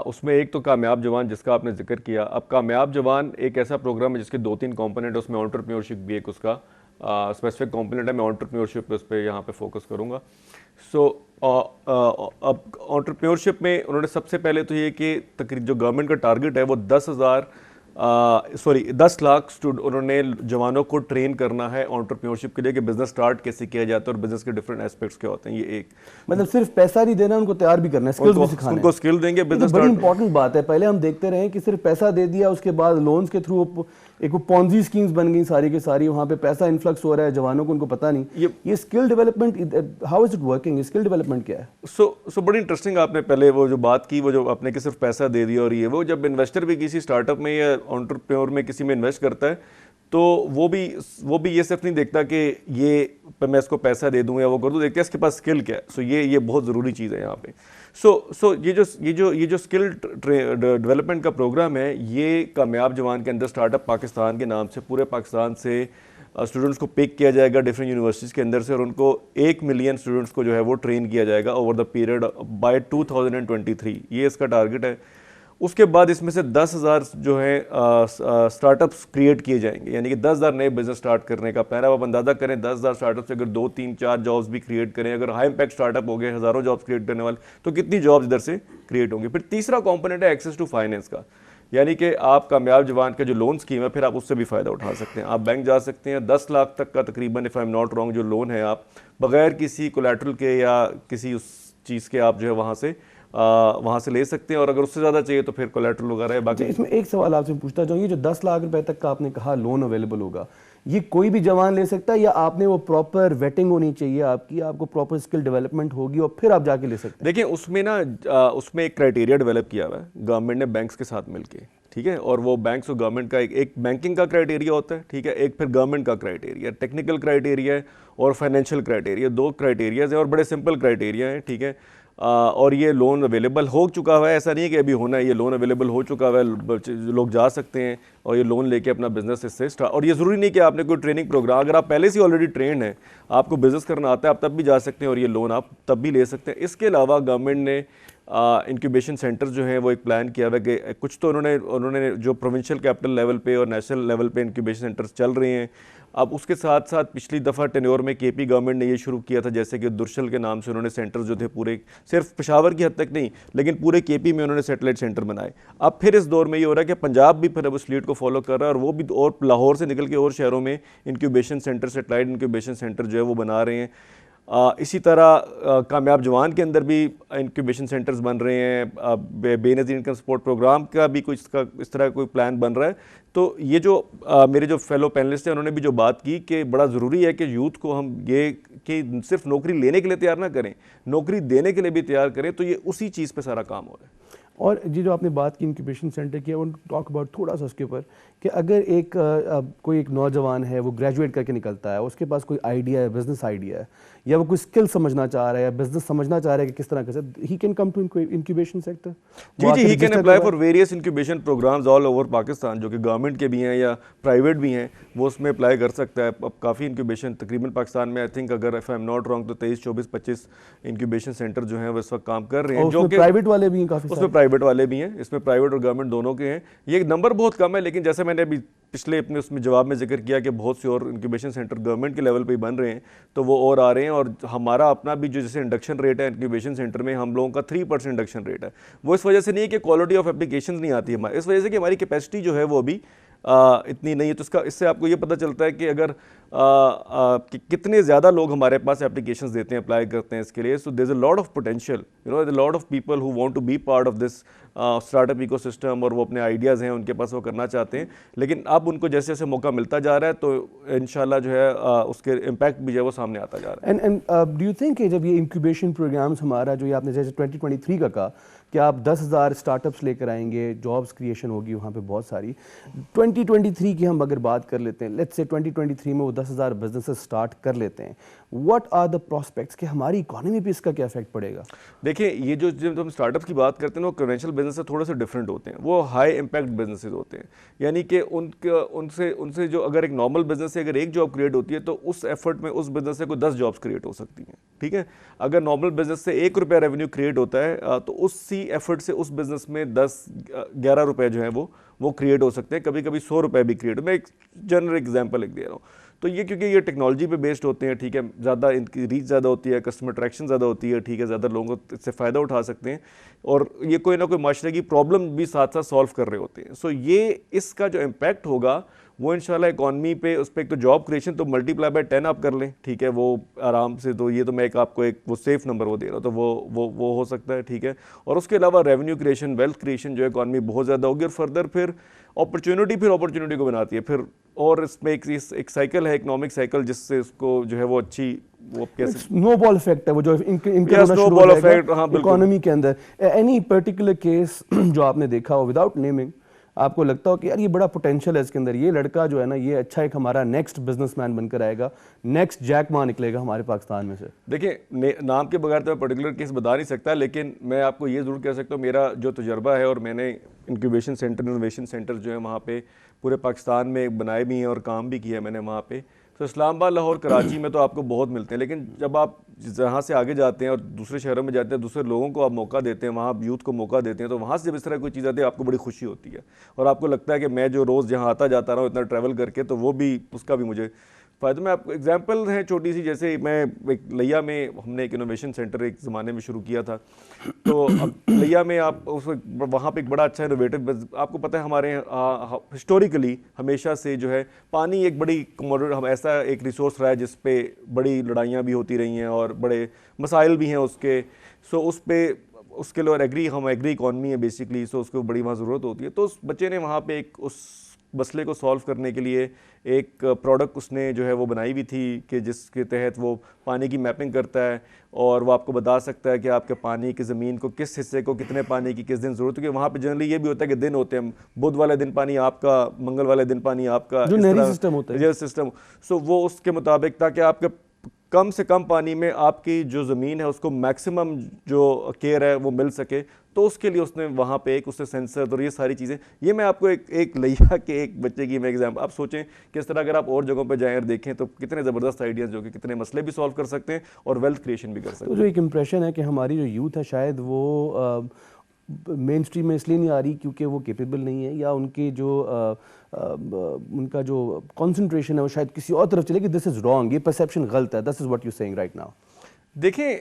اس میں ایک تو کامیاب جوان جس کا آپ نے ذکر کیا. اب کامیاب جوان ایک ایسا پروگرام ہے جس کے 2-3 کمپوننٹ, اس میں انٹرپرینیورشپ بھی ایک اس کا اسپیسیفک کمپوننٹ ہے. میں انٹرپرینیورشپ پہ اس پہ یہاں پہ فوکس کروں گا. سو اب انٹرپرینیورشپ میں انہوں نے سب سے پہلے تو یہ کہ جو گورنمنٹ کا ٹارگٹ ہے وہ 10 لاکھ انہوں نے جوانوں کو ٹرین کرنا ہے انٹرپرینیورشپ کے لیے کہ بزنس سٹارٹ کیسے کیا جاتا ہے اور بزنس کے ڈفرینٹ ایسپیکٹس کیا ہوتے ہیں. یہ ایک مطلب صرف پیسہ نہیں دینا, ان کو تیار بھی کرنا ہے, اسکلز بھی سکھانا ہے. ان کو اسکل دیں گے. بزنس بڑی امپورٹنٹ بات ہے. پہلے ہم دیکھتے رہے کہ صرف پیسہ دے دیا, اس کے بعد لونز کے تھرو ایک وہ پونزی اسکیمز بن گئی ساری کی ساری, وہاں پہ پیسہ انفلکس ہو رہا ہے, جوانوں کو ان کو پتہ نہیں. یہ skill development, how is it working, skill development کیا ہے؟ سو بڑی انٹرسٹنگ آپ نے پہلے وہ جو بات کی, وہ جو آپ نے کہ صرف پیسہ دے دیا, اور یہ وہ جب انویسٹر بھی کسی اسٹارٹ اپ میں یا انٹرپرینور میں کسی میں انویسٹ کرتا ہے تو وہ بھی یہ صرف نہیں دیکھتا کہ یہ میں اس کو پیسہ دے دوں یا وہ کر دوں, دیکھتے ہیں اس کے پاس اسکل کیا ہے. سو یہ بہت ضروری چیز ہے یہاں پہ. سو یہ جو اسکل ڈیولپمنٹ کا پروگرام ہے, یہ کامیاب جوان کے اندر اسٹارٹ اپ پاکستان کے نام سے پورے پاکستان سے اسٹوڈنٹس کو پک کیا جائے گا ڈفرینٹ یونیورسٹیز کے اندر سے, اور ان کو 1 ملین اسٹوڈنٹس کو جو ہے وہ ٹرین کیا جائے گا اوور دا پیریڈ بائی 2023. یہ اس کا ٹارگٹ ہے. اس کے بعد اس میں سے 10,000 جو ہیں اسٹارٹ اپس کریٹ کیے جائیں گے, یعنی کہ 10,000 نئے بزنس اسٹارٹ کرنے کا پہلا. آپ اندازہ کریں 10,000 اسٹارٹ اپ سے اگر 2-3-4 جابس بھی کریٹ کریں, اگر ہائی امپیکٹ اسٹارٹ اپ ہو گئے ہزاروں جابس کریٹ کرنے والے, تو کتنی جابس ادھر سے کریٹ ہوں گے. پھر تیسرا کمپوننٹ ہے ایکسیس ٹو فائنینس کا, یعنی کہ آپ کامیاب جوان کا جو لون اسکیم ہے پھر آپ اس سے بھی فائدہ اٹھا سکتے ہیں. آپ بینک جا سکتے ہیں, 10 لاکھ تک کا تقریباً if I am not wrong جو لون ہے, آپ بغیر کسی کولیٹرل کے یا کسی اس چیز کے آپ جو ہے وہاں سے لے سکتے ہیں, اور اگر اس سے زیادہ چاہیے تو پھر کولیٹرل وغیرہ ہے. باقی اس میں ایک سوال آپ سے پوچھنا چاہوں گی, جو 10 لاکھ روپے تک کا آپ نے کہا لون اویلیبل ہوگا, یہ کوئی بھی جوان لے سکتا ہے یا آپ نے وہ پراپر ویٹنگ ہونی چاہیے آپ کی, آپ کو پراپر اسکل ڈیولپمنٹ ہوگی اور پھر آپ جا کے لے سکتے ہیں؟ دیکھیں اس میں نا اس میں ایک کرائٹیریا ڈیولپ کیا ہوا ہے گورنمنٹ نے بینکس کے ساتھ مل کے, ٹھیک ہے, اور وہ بینکس اور گورنمنٹ کا ایک بینکنگ کا کرائٹیریا ہوتا ہے, ٹھیک ہے, ایک پھر گورنمنٹ کا کرائٹیریا, ٹیکنیکل کرائٹیریا اور فائنینشیل کرائٹیریا, 2 کرائٹیریاز ہیں اور بڑے سمپل کرائٹیریا ہیں, ٹھیک ہے. اور یہ لون اویلیبل ہو چکا ہوا ہے, ایسا نہیں ہے کہ ابھی ہونا ہے, یہ لون اویلیبل ہو چکا ہوا ہے, لوگ جا سکتے ہیں اور یہ لون لے کے اپنا بزنس اس سے اسٹارٹ. اور یہ ضروری نہیں کہ آپ نے کوئی ٹریننگ پروگرام, اگر آپ پہلے سے آلریڈی ٹرینڈ ہیں, آپ کو بزنس کرنا آتا ہے, آپ تب بھی جا سکتے ہیں اور یہ لون آپ تب بھی لے سکتے ہیں. اس کے علاوہ گورنمنٹ نے انکیوبیشن سینٹر جو ہیں وہ ایک پلان کیا ہوا ہے کہ کچھ تو انہوں نے جو پروونشل کیپٹل لیول پہ اور نیشنل لیول پہ انکیوبیشن سینٹرز چل رہے ہیں. اب اس کے ساتھ ساتھ پچھلی دفعہ ٹینیور میں کے پی گورنمنٹ نے یہ شروع کیا تھا, جیسے کہ درشل کے نام سے انہوں نے سینٹر جو تھے پورے, صرف پشاور کی حد تک نہیں لیکن پورے کے پی میں انہوں نے سیٹلائٹ سینٹر بنائے. اب پھر اس دور میں یہ ہو رہا ہے کہ پنجاب بھی پھر اب اس لیڈ کو فالو کر رہا ہے, اور وہ بھی اور لاہور سے نکل کے اور شہروں میں incubation centre, satellite incubation centre جو ہے وہ بنا رہے ہیں. اسی طرح کامیاب جوان کے اندر بھی انکیوبیشن سینٹرز بن رہے ہیں. بے نظیر انکم سپورٹ پروگرام کا بھی کچھ اس طرح کوئی پلان بن رہا ہے. تو یہ جو میرے جو فیلو پینلسٹ ہیں انہوں نے بھی جو بات کی کہ بڑا ضروری ہے کہ یوتھ کو ہم یہ کہ صرف نوکری لینے کے لیے تیار نہ کریں, نوکری دینے کے لیے بھی تیار کریں. تو یہ اسی چیز پہ سارا کام ہو رہا ہے. اور جی جو آپ نے بات کی انکیوبیشن سینٹر کی, وہ ٹاک اباؤٹ تھوڑا سا اس کے اوپر کہ اگر کوئی ایک نوجوان ہے وہ گریجویٹ کر کے نکلتا ہے, اس کے پاس کوئی آئیڈیا ہے, بزنس آئیڈیا ہے, یا وہ کوئی اسکل سمجھنا چاہ رہا ہے یا بزنس سمجھنا چاہ رہا ہے کہ کس طرح کر سکتے, he can come to incubation sector. جی he can apply for various incubation programs all over Pakistan, جو کہ گورنمنٹ کے بھی ہیں یا پرائیویٹ بھی ہیں, وہ اس میں اپلائی کر سکتا ہے. اب کافی انکیوبیشن تقریباً پاکستان میں آئی تھنک اگر if I am not wrong تو 23, 24, 25 انکیوبیشن سینٹر جو ہیں وہ اس وقت کام کر رہے ہیں, جو کہ پرائیویٹ والے بھی ہیں کافی, اس میں پرائیویٹ والے بھی ہیں, اس میں پرائیویٹ اور گورنمنٹ دونوں کے ہیں. یہ نمبر بہت کم ہے, لیکن جیسے میں نے ابھی پچھلے اپنے اس میں جواب میں ذکر کیا کہ بہت سے اور انکیوبیشن سینٹر گورنمنٹ کے لیول پہ ہی بن رہے ہیں, تو وہ اور آ رہے ہیں. اور ہمارا اپنا بھی جو جیسے انڈکشن ریٹ ہے انکیوبیشن سینٹر میں, ہم لوگوں کا 3% انڈکشن ریٹ ہے. وہ اس وجہ سے نہیں ہے کہ کوالٹی آف اپلیکیشنز نہیں آتی ہے, اس وجہ سے کہ ہماری کیپیسٹی جو ہے وہ ابھی اتنی نہیں ہے. تو اس سے آپ کو یہ پتہ چلتا ہے کہ اگر کتنے زیادہ لوگ ہمارے پاس اپلیکیشنز دیتے ہیں, اپلائی کرتے ہیں اس کے لیے. So there is a lot of potential, lot of people who want to be part of this startup ecosystem, اور وہ اپنے آئیڈیاز ہیں ان کے پاس, وہ کرنا چاہتے ہیں. لیکن اب ان کو جیسے جیسے موقع ملتا جا رہا ہے تو انشاءاللہ جو ہے اس کے امپیکٹ بھی جو ہے وہ سامنے آتا جا رہا ہے. اینڈ ڈو یو تھنک کہ جب یہ انکیوبیشن پروگرامس ہمارا جو یہ آپ نے جیسے 2023 کا کہا کہ آپ 10,000 اسٹارٹ اپس لے کر آئیں گے, جابس کریشن ہوگی وہاں پہ بہت ساری. 2023 کی ہم اگر بات کر لیتے ہیں, لیٹس سے 2023 میں وہ 10,000 بزنسز اسٹارٹ کر لیتے ہیں, واٹ آر دا پراسپیکٹس کہ ہماری اکانومی پہ اس کا کیا افیکٹ پڑے گا؟ دیکھیں یہ جو جب ہم اسٹارٹ اپ کی بات کرتے ہیں وہ کنونشنل بزنس سے تھوڑے سے ڈفرینٹ ہوتے ہیں, وہ ہائی امپیکٹ بزنسز ہوتے ہیں. یعنی کہ ان سے جو اگر ایک نارمل بزنس سے اگر ایک جاب کریٹ ہوتی ہے تو اس ایفرٹ میں اس بزنس سے کوئی 10 جابس کریٹ ہو سکتی ہیں. ٹھیک ہے, اگر نارمل بزنس سے ₹1 ریونیو کریٹ ہوتا ہے تو اسی ایفرٹ سے اس بزنس میں 10-11 روپے جو ہیں وہ کریٹ ہو سکتے ہیں, کبھی کبھی ₹100 بھی کریٹ ہو. میں ایک جنرل ایگزامپل ایک دے رہا ہوں. تو یہ کیونکہ یہ ٹیکنالوجی پہ بیسڈ ہوتے ہیں, ٹھیک ہے, زیادہ ان کی ریچ زیادہ ہوتی ہے, کسٹمر اٹریکشن زیادہ ہوتی ہے, ٹھیک ہے, زیادہ لوگوں اس سے فائدہ اٹھا سکتے ہیں, اور یہ کوئی نہ کوئی معاشرے کی پرابلم بھی ساتھ ساتھ سالو کر رہے ہوتے ہیں. سو یہ اس کا جو امپیکٹ ہوگا وہ انشاءاللہ اکانومی پہ, اس پہ ایک تو جاب کریشن تو ملٹی پلائی بائی 10 آپ کر لیں, ٹھیک ہے, وہ آرام سے. تو یہ تو میں ایک آپ کو ایک وہ سیف نمبر وہ دے رہا ہوں, تو وہ ہو سکتا ہے, ٹھیک ہے. اور اس کے علاوہ ریونیو کریشن, ویلتھ کریشن جو ہے اکانومی بہت زیادہ ہوگی, اور فردر پھر اپرچونٹی کو بناتی ہے پھر. اور اس میں ایک سائیکل ہے, اکنامک سائیکل, جس سے اس کو جو ہے وہ اچھی وہ کیسے سنو بال افیکٹ ہے وہ جو اکانومی کے اندر. اینی پرٹیکولر کیس جو آپ نے دیکھا ہو وداؤٹ نیمنگ, آپ کو لگتا ہو کہ یار یہ بڑا پوٹینشیل ہے اس کے اندر, یہ لڑکا جو ہے نا یہ اچھا ایک ہمارا نیکسٹ بزنس مین بن کر آئے گا, نیکسٹ جیک ما نکلے گا ہمارے پاکستان میں سے؟ دیکھیں نام کے بغیر تو میں پرٹیکولر کیس بتا نہیں سکتا, لیکن میں آپ کو یہ ضرور کہہ سکتا ہوں میرا جو تجربہ ہے, اور میں نے انکیوبیشن سینٹر, انوویشن سینٹر جو ہے وہاں پہ پورے پاکستان میں بنائے بھی ہیں اور کام بھی کیا ہے میں نے وہاں پہ. تو اسلام آباد, لاہور, کراچی میں تو آپ کو بہت ملتے ہیں, لیکن جب آپ جہاں سے آگے جاتے ہیں اور دوسرے شہروں میں جاتے ہیں, دوسرے لوگوں کو آپ موقع دیتے ہیں, وہاں یوتھ کو موقع دیتے ہیں, تو وہاں سے جب اس طرح کوئی چیز آتی ہے آپ کو بڑی خوشی ہوتی ہے, اور آپ کو لگتا ہے کہ میں جو روز جہاں آتا جاتا رہا ہوں اتنا ٹریول کر کے, تو وہ بھی اس کا بھی مجھے فائدہ. میں آپ کو ایگزامپل ہیں چھوٹی سی, جیسے میں ایک لیا میں ہم نے ایک انوویشن سینٹر ایک زمانے میں شروع کیا تھا. تو اب لیا میں آپ وہاں پہ ایک بڑا اچھا انوویٹو, آپ کو پتہ ہے ہمارے ہسٹوریکلی ہمیشہ سے جو ہے پانی ایک بڑی ہم ایسا ایک ریسورس رہا ہے جس پہ بڑی لڑائیاں بھی ہوتی رہی ہیں اور بڑے مسائل بھی ہیں اس کے. سو اس پہ اس کے لیے ہم ایگری اکانومی ہے بیسکلی, سو اس کو بڑی وہاں ضرورت ہوتی ہے. تو اس بچے نے وہاں پہ ایک اس مسئلے کو سالو کرنے کے لیے ایک پروڈکٹ اس نے جو ہے وہ بنائی ہوئی تھی کہ جس کے تحت وہ پانی کی میپنگ کرتا ہے, اور وہ آپ کو بتا سکتا ہے کہ آپ کے پانی کی زمین کو کس حصے کو کتنے پانی کی کس دن ضرورت ہے. وہاں پہ جنرلی یہ بھی ہوتا ہے کہ دن ہوتے ہیں, بدھ والے دن پانی آپ کا, منگل والے دن پانی آپ کا, جو نہری سسٹم ہوتا ہے سسٹم. سو وہ اس کے مطابق تاکہ آپ کے کم سے کم پانی میں آپ کی جو زمین ہے اس کو میکسیمم جو کیئر ہے وہ مل سکے, تو اس کے لیے اس نے وہاں پہ اس نے سینسر اور یہ ساری چیزیں, یہ میں آپ کو ایک لیا کہ ایک بچے کی میں ایگزامپل, آپ سوچیں کہ اس طرح اگر آپ اور جگہوں پہ جائیں اور دیکھیں تو کتنے زبردست آئیڈیاز جو کہ کتنے مسئلے بھی سالو کر سکتے ہیں اور ویلتھ کریشن بھی کر سکتے ہیں. تو جو ایک امپریشن ہے کہ ہماری جو یوتھ ہے شاید وہ مین اسٹریم میں اس لیے نہیں آ رہی کیونکہ وہ کیپیبل نہیں ہے, یا ان کے جو ان کا جو کنسنٹریشن ہے وہ شاید کسی اور طرف چلے گی. دس از رانگ, یہ پرسیپشن غلط ہے. This is what you seeing right now. دیکھیں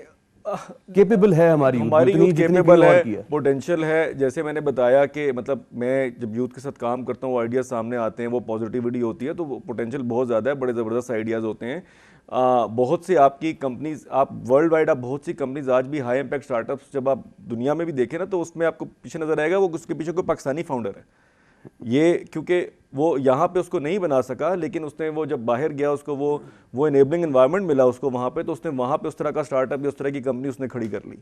کیپیبل ہے ہماری یوتھ, کیپیبل ہے, پوٹینشیل ہے. جیسے میں نے بتایا کہ مطلب میں جب یوتھ کے ساتھ کام کرتا ہوں, آئیڈیاز سامنے آتے ہیں, وہ پازیٹیوٹی ہوتی ہے, تو وہ پوٹینشیل بہت زیادہ ہے, بڑے زبردست آئیڈیاز ہوتے ہیں. بہت سی آپ کی کمپنیز, آپ ورلڈ وائڈ آپ بہت سی کمپنیز آج بھی ہائی امپیکٹ اسٹارٹ اپس جب آپ دنیا میں بھی دیکھیں نا, تو اس میں آپ کو پیچھے نظر آئے گا وہ اس کے پیچھے کوئی پاکستانی فاؤنڈر ہے. یہ کیونکہ وہ یہاں پہ اس کو نہیں بنا سکا, لیکن اس نے وہ جب باہر گیا اس کو وہ انیبلنگ انوائرمنٹ ملا اس کو وہاں پہ, تو اس نے وہاں پہ اس طرح کا اسٹارٹ اپ, اس طرح کی کمپنی اس نے کھڑی کر لی.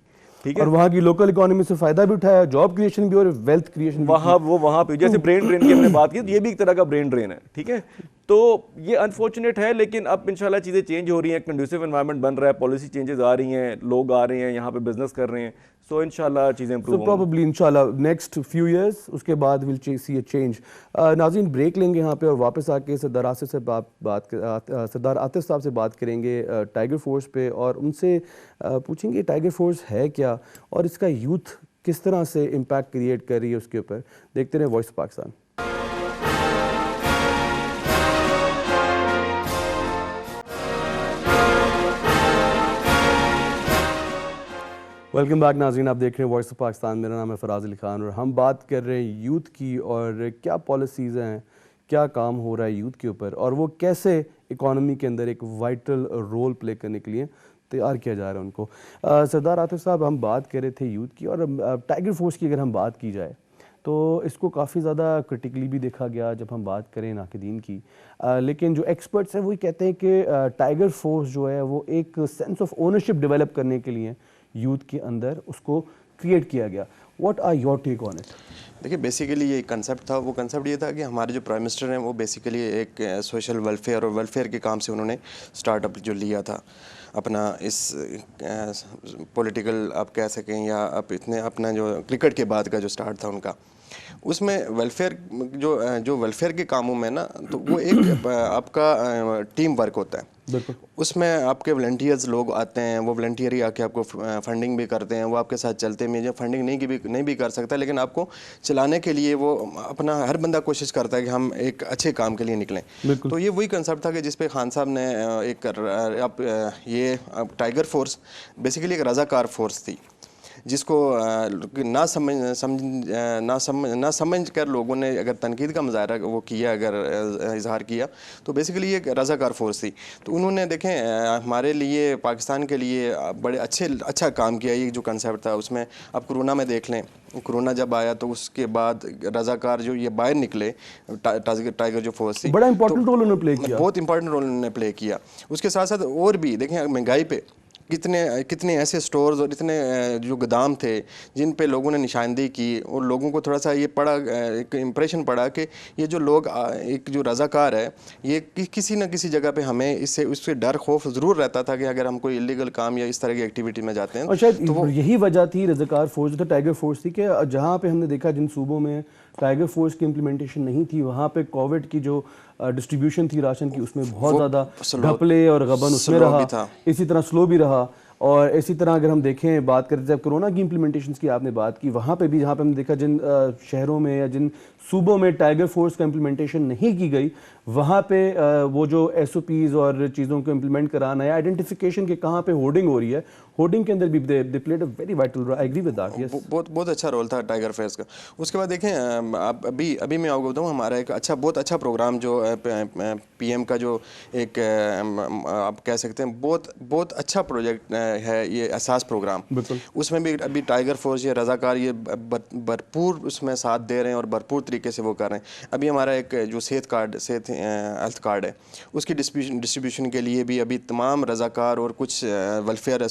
ٹھیک ہے, اور وہاں کی لوکل اکانومی سے فائدہ بھی اٹھایا, جاب کریشن بھی اور ویلتھ کریشن بھی. وہاں پہ جیسے برین ڈرین کی ہم نے بات کی, تو یہ بھی ایک طرح کا برین ڈرین ہے. ٹھیک ہے, تو یہ انفارچونیٹ ہے, لیکن اب انشاءاللہ چیزیں چینج ہو رہی ہیں, کنڈیوسو انوائرمنٹ بن رہا ہے, پالیسی چینجز آ رہی ہیں, لوگ آ رہے ہیں یہاں پہ بزنس کر رہے ہیں, سو انشاءاللہ چیزیں امپروو ہوں گی. پروبیبلی انشاءاللہ نیکسٹ فیو ایئرس اس کے بعد ول سی اے چینج. ناظرین بریک لیں گے یہاں پہ اور واپس آ کے سردار عاطف صاحب سے بات کریں گے ٹائیگر فورس پہ, اور ان سے پوچھیں گے ٹائیگر فورس ہے کیا اور اس کا یوتھ کس طرح سے امپیکٹ کریٹ کر رہی ہے اس کے اوپر. دیکھتے رہیں voice of Pakistan. Welcome back ناظرین, آپ دیکھ رہے ہیں وائس آف پاکستان. میرا نام ہے فراز علی خان اور ہم بات کر رہے ہیں یوتھ کی, اور کیا پالیسیز ہیں, کیا کام ہو رہا ہے یوتھ کے اوپر, اور وہ کیسے اکانومی کے اندر ایک وائٹل رول پلے کرنے کے لیے تیار کیا جا رہا ہے ان کو. سردار عاطف صاحب, ہم بات کر رہے تھے یوتھ کی, اور ٹائیگر فورس کی اگر ہم بات کی جائے تو اس کو کافی زیادہ کرٹیکلی بھی دیکھا گیا جب ہم بات کریں ناقدین کی, لیکن جو ایکسپرٹس ہیں وہی کہتے ہیں کہ ٹائیگر فورس جو ہے وہ ایک سینس آف اونرشپ ڈیولپ کرنے کے لیے یوتھ کے اندر اس کو کریٹ کیا گیا. What are your take on it? دیکھیے بیسیکلی یہ ایک کنسیپٹ تھا, وہ کنسیپٹ یہ تھا کہ ہمارے جو پرائم منسٹر ہیں وہ بیسیکلی ایک سوشل ویلفیئر اور ویلفیئر کے کام سے انہوں نے سٹارٹ اپ جو لیا تھا اپنا, اس پولیٹیکل آپ کہہ سکیں یا اپنا جو کرکٹ کے بعد کا جو سٹارٹ تھا ان کا, اس میں ویلفیئر جو ویلفیئر کے کاموں میں نا, تو وہ ایک آپ کا ٹیم ورک ہوتا ہے. بالکل, اس میں آپ کے والنٹیئرز لوگ آتے ہیں, وہ والنٹیئر ہی آ کے آپ کو فنڈنگ بھی کرتے ہیں, وہ آپ کے ساتھ چلتے ہیں. جو فنڈنگ نہیں بھی کر سکتا, لیکن آپ کو چلانے کے لیے وہ اپنا ہر بندہ کوشش کرتا ہے کہ ہم ایک اچھے کام کے لیے نکلیں. تو یہ وہی کنسیپٹ تھا کہ جس پہ خان صاحب نے ایک یہ ٹائیگر فورس بیسیکلی ایک رضاکار فورس تھی, جس کو نہ سمجھ کر لوگوں نے اگر تنقید کا مظاہرہ وہ کیا, اگر اظہار کیا, تو بیسیکلی یہ ایک رضاکار فورس تھی. تو انہوں نے دیکھیں ہمارے لیے, پاکستان کے لیے بڑے اچھا کام کیا. یہ جو کنسیپٹ تھا اس میں آپ کرونا میں دیکھ لیں, کرونا جب آیا تو اس کے بعد رضاکار جو یہ باہر نکلے, ٹائیگر جو فورس تھی, بڑا امپورٹنٹ رول انہوں نے پلے کیا, بہت امپورٹنٹ رول انہوں نے پلے کیا. اس کے ساتھ ساتھ اور بھی دیکھیں مہنگائی پہ کتنے ایسے سٹورز اور اتنے جو گودام تھے جن پہ لوگوں نے نشاندہی کی, اور لوگوں کو تھوڑا سا یہ پڑا, ایک امپریشن پڑا کہ یہ جو لوگ, ایک جو رضاکار ہے, یہ کسی نہ کسی جگہ پہ ہمیں اس سے ڈر خوف ضرور رہتا تھا کہ اگر ہم کوئی ایلیگل کام یا اس طرح کی ایکٹیویٹی میں جاتے ہیں. اور شاید یہی وجہ تھی رضاکار فورس جو ٹائیگر فورس تھی, کہ جہاں پہ ہم نے دیکھا جن صوبوں میں ٹائیگر فورس کی امپلیمنٹیشن نہیں تھی, وہاں پہ کووڈ کی جو ڈسٹریبیوشن تھی راشن کی, اس میں بہت زیادہ گھپلے اور غبن اس میں رہا, اسی طرح سلو بھی رہا. اور اسی طرح اگر ہم دیکھیں, بات کرتے جب کرونا کی امپلیمنٹیشنز کی آپ نے بات کی, وہاں پہ بھی جہاں پہ ہم نے دیکھا جن شہروں میں یا جن صوبوں میں ٹائیگر فورس کا امپلیمنٹیشن نہیں کی گئی, وہاں پہ وہ جو ایس او پیز اور چیزوں کو امپلیمنٹ کرانا یا آئیڈینٹیفیکیشن کے کہاں پہ ہورڈنگ ہو رہی ہے, ہورڈنگ کے اندر بھی they played a very vital role. I agree with that. Yes, بہت اچھا رول تھا ٹائیگر فورس کا. اس کے بعد دیکھیں ابھی میں آپ کو بتاؤں, ہمارا ایک بہت اچھا پروگرام جو پی ایم کا جو ایک آپ کہہ سکتے ہیں بہت اچھا پروجیکٹ ہے یہ احساس پروگرام. اس میں بھی ابھی ٹائیگر فورس یہ رضاکار یہ بھرپور اس میں ساتھ دے رہے ہیں اور بھرپور طریقے سے وہ کر رہے ہیں. ابھی ہمارا ایک جو صحت ہیلتھ کارڈ ہے, اس کی ڈسٹریبیوشن کے لیے بھی ابھی تمام رضاکار اور کچھ ویلفیئر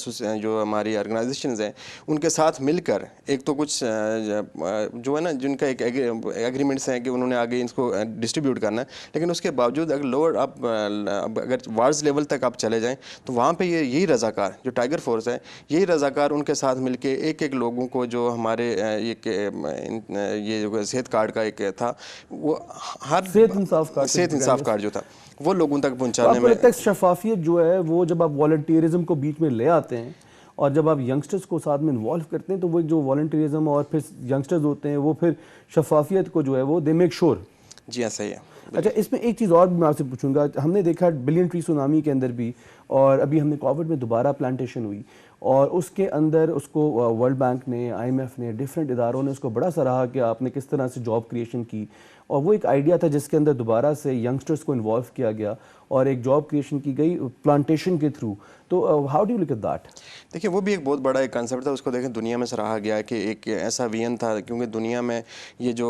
جو ہماری آرگنائزیشنز ہیں ان کے ساتھ مل کر, ایک تو کچھ جو ہے نا جن کا ایک ایگریمنٹس ہیں کہ انہوں نے آگے اس کو ڈسٹریبیوٹ کرنا ہے, لیکن اس کے باوجود اگر لوور آپ اگر وارڈز لیول تک آپ چلے جائیں تو وہاں پہ یہی رضاکار جو ٹائیگر ٹائگر فورس ہے، یہی رضاکار ان کے ساتھ مل کے ایک ایک لوگوں کو جو ہمارے یہ جو صحت کارڈ کا ایک تھا، وہ ہر صحت انصاف کارڈ جو تھا وہ لوگوں تک تو پہنچانے آپ کو میں. لگتا ہے شفافیت جو ہے وہ جب آپ والنٹیئرزم کو بیچ میں لے آتے ہیں اور جب آپ ینگسٹرز کو ساتھ میں انوالو کرتے ہیں تو وہ جو والنٹیئرزم اور پھر ینگسٹرز ہوتے ہیں وہ پھر شفافیت کو جو ہے وہ دے میک شور. جی ایسا ہی ہے. اچھا اس میں ایک چیز اور بھی میں آپ سے پوچھوں گا، ہم نے دیکھا بلین ٹری سونامی کے اندر بھی، اور ابھی ہم نے کووڈ میں دوبارہ پلانٹیشن ہوئی، اور اس کے اندر اس کو ورلڈ بینک نے، آئی ایم ایف نے، ڈفرینٹ اداروں نے اس کو بڑا سراہا کہ آپ نے کس طرح سے جاب کریشن کی، اور وہ ایک آئیڈیا تھا جس کے اندر دوبارہ سے ینگسٹرز کو انوالو کیا گیا اور ایک جاب کریشن کی گئی پلانٹیشن کے تھرو. تو how do you look at that? دیکھیں وہ بھی ایک بہت بڑا ایک کنسیپٹ تھا، اس کو دیکھیں دنیا میں سراہا گیا ہے کہ ایک ایسا وین تھا، کیونکہ دنیا میں یہ جو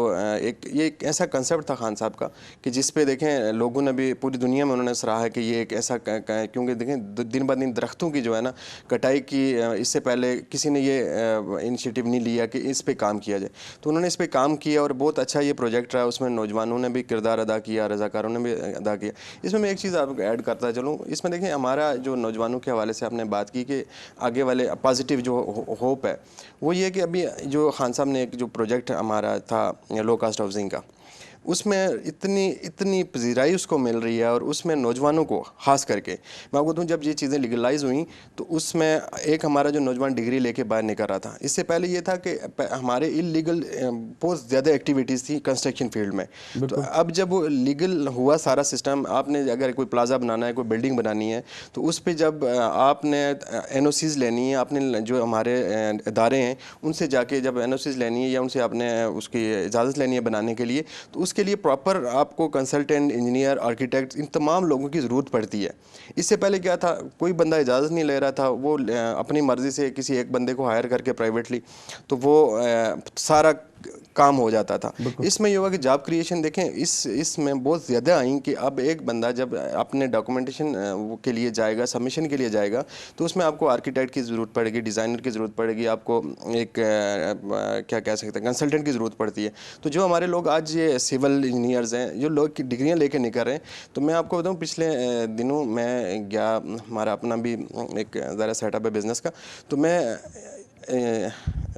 یہ ایک ایسا کنسیپٹ تھا خان صاحب کا کہ جس پہ دیکھیں لوگوں نے بھی پوری دنیا میں انہوں نے سراہا کہ یہ ایک ایسا، کیونکہ دیکھیں دن بہ دن درختوں کی جو ہے نا کٹائی کی، اس سے پہلے کسی نے یہ انیشیٹو نہیں لیا کہ اس پہ کام کیا جائے، تو انہوں نے اس پہ کام کیا اور بہت اچھا یہ پروجیکٹ رہا. اس میں نوجوانوں نے بھی کردار ادا کیا، رضاکاروں نے بھی ادا کیا. اس میں ایک چیز آپ کو ایڈ کرتا چلوں، اس میں دیکھیں ہمارا جو نوجوانوں کے حوالے سے آپ نے بات کی کہ آگے والے پازیٹیو جو ہوپ ہے وہ یہ کہ ابھی جو خان صاحب نے ایک جو پروجیکٹ ہمارا تھا لو کاسٹ ہاؤسنگ کا، اس میں اتنی پذیرائی اس کو مل رہی ہے، اور اس میں نوجوانوں کو خاص کر کے میں آپ کو دوں، جب یہ چیزیں لیگلائز ہوئیں تو اس میں ایک ہمارا جو نوجوان ڈگری لے کے باہر نکل رہا تھا. اس سے پہلے یہ تھا کہ ہمارے انلیگل بہت زیادہ ایکٹیویٹیز تھیں کنسٹرکشن فیلڈ میں، تو اب جب وہ لیگل ہوا سارا سسٹم، آپ نے اگر کوئی پلازا بنانا ہے، کوئی بلڈنگ بنانی ہے، تو اس پہ جب آپ نے این او سیز لینی ہے، آپ نے جو ہمارے ادارے ہیں ان سے جا کے جب این او سیز لینی ہے یا ان سے آپ نے اس کی اجازت لینی ہے بنانے کے لیے، تو اس کے لیے پراپر آپ کو کنسلٹنٹ، انجینئر، آرکیٹیکٹ، ان تمام لوگوں کی ضرورت پڑتی ہے. اس سے پہلے کیا تھا، کوئی بندہ اجازت نہیں لے رہا تھا، وہ اپنی مرضی سے کسی ایک بندے کو ہائر کر کے پرائیویٹلی، تو وہ سارا کام ہو جاتا تھا. اس میں یہ ہوا کہ جاب کریشن دیکھیں اس میں بہت زیادہ آئیں کہ اب ایک بندہ جب اپنے ڈاکومنٹیشن کے لیے جائے گا، سبمیشن کے لیے جائے گا، تو اس میں آپ کو آرکیٹیکٹ کی ضرورت پڑے گی، ڈیزائنر کی ضرورت پڑے گی، آپ کو ایک کیا کہہ سکتے ہیں کنسلٹنٹ کی ضرورت پڑتی ہے. تو جو ہمارے لوگ آج یہ سول انجینئرز ہیں، جو لوگ کی ڈگریاں لے کے نکل رہے ہیں، تو میں آپ کو بتاؤں پچھلے دنوں میں گیا، ہمارا اپنا بھی ایک ذرا سیٹ اپ ہے بزنس کا، تو میں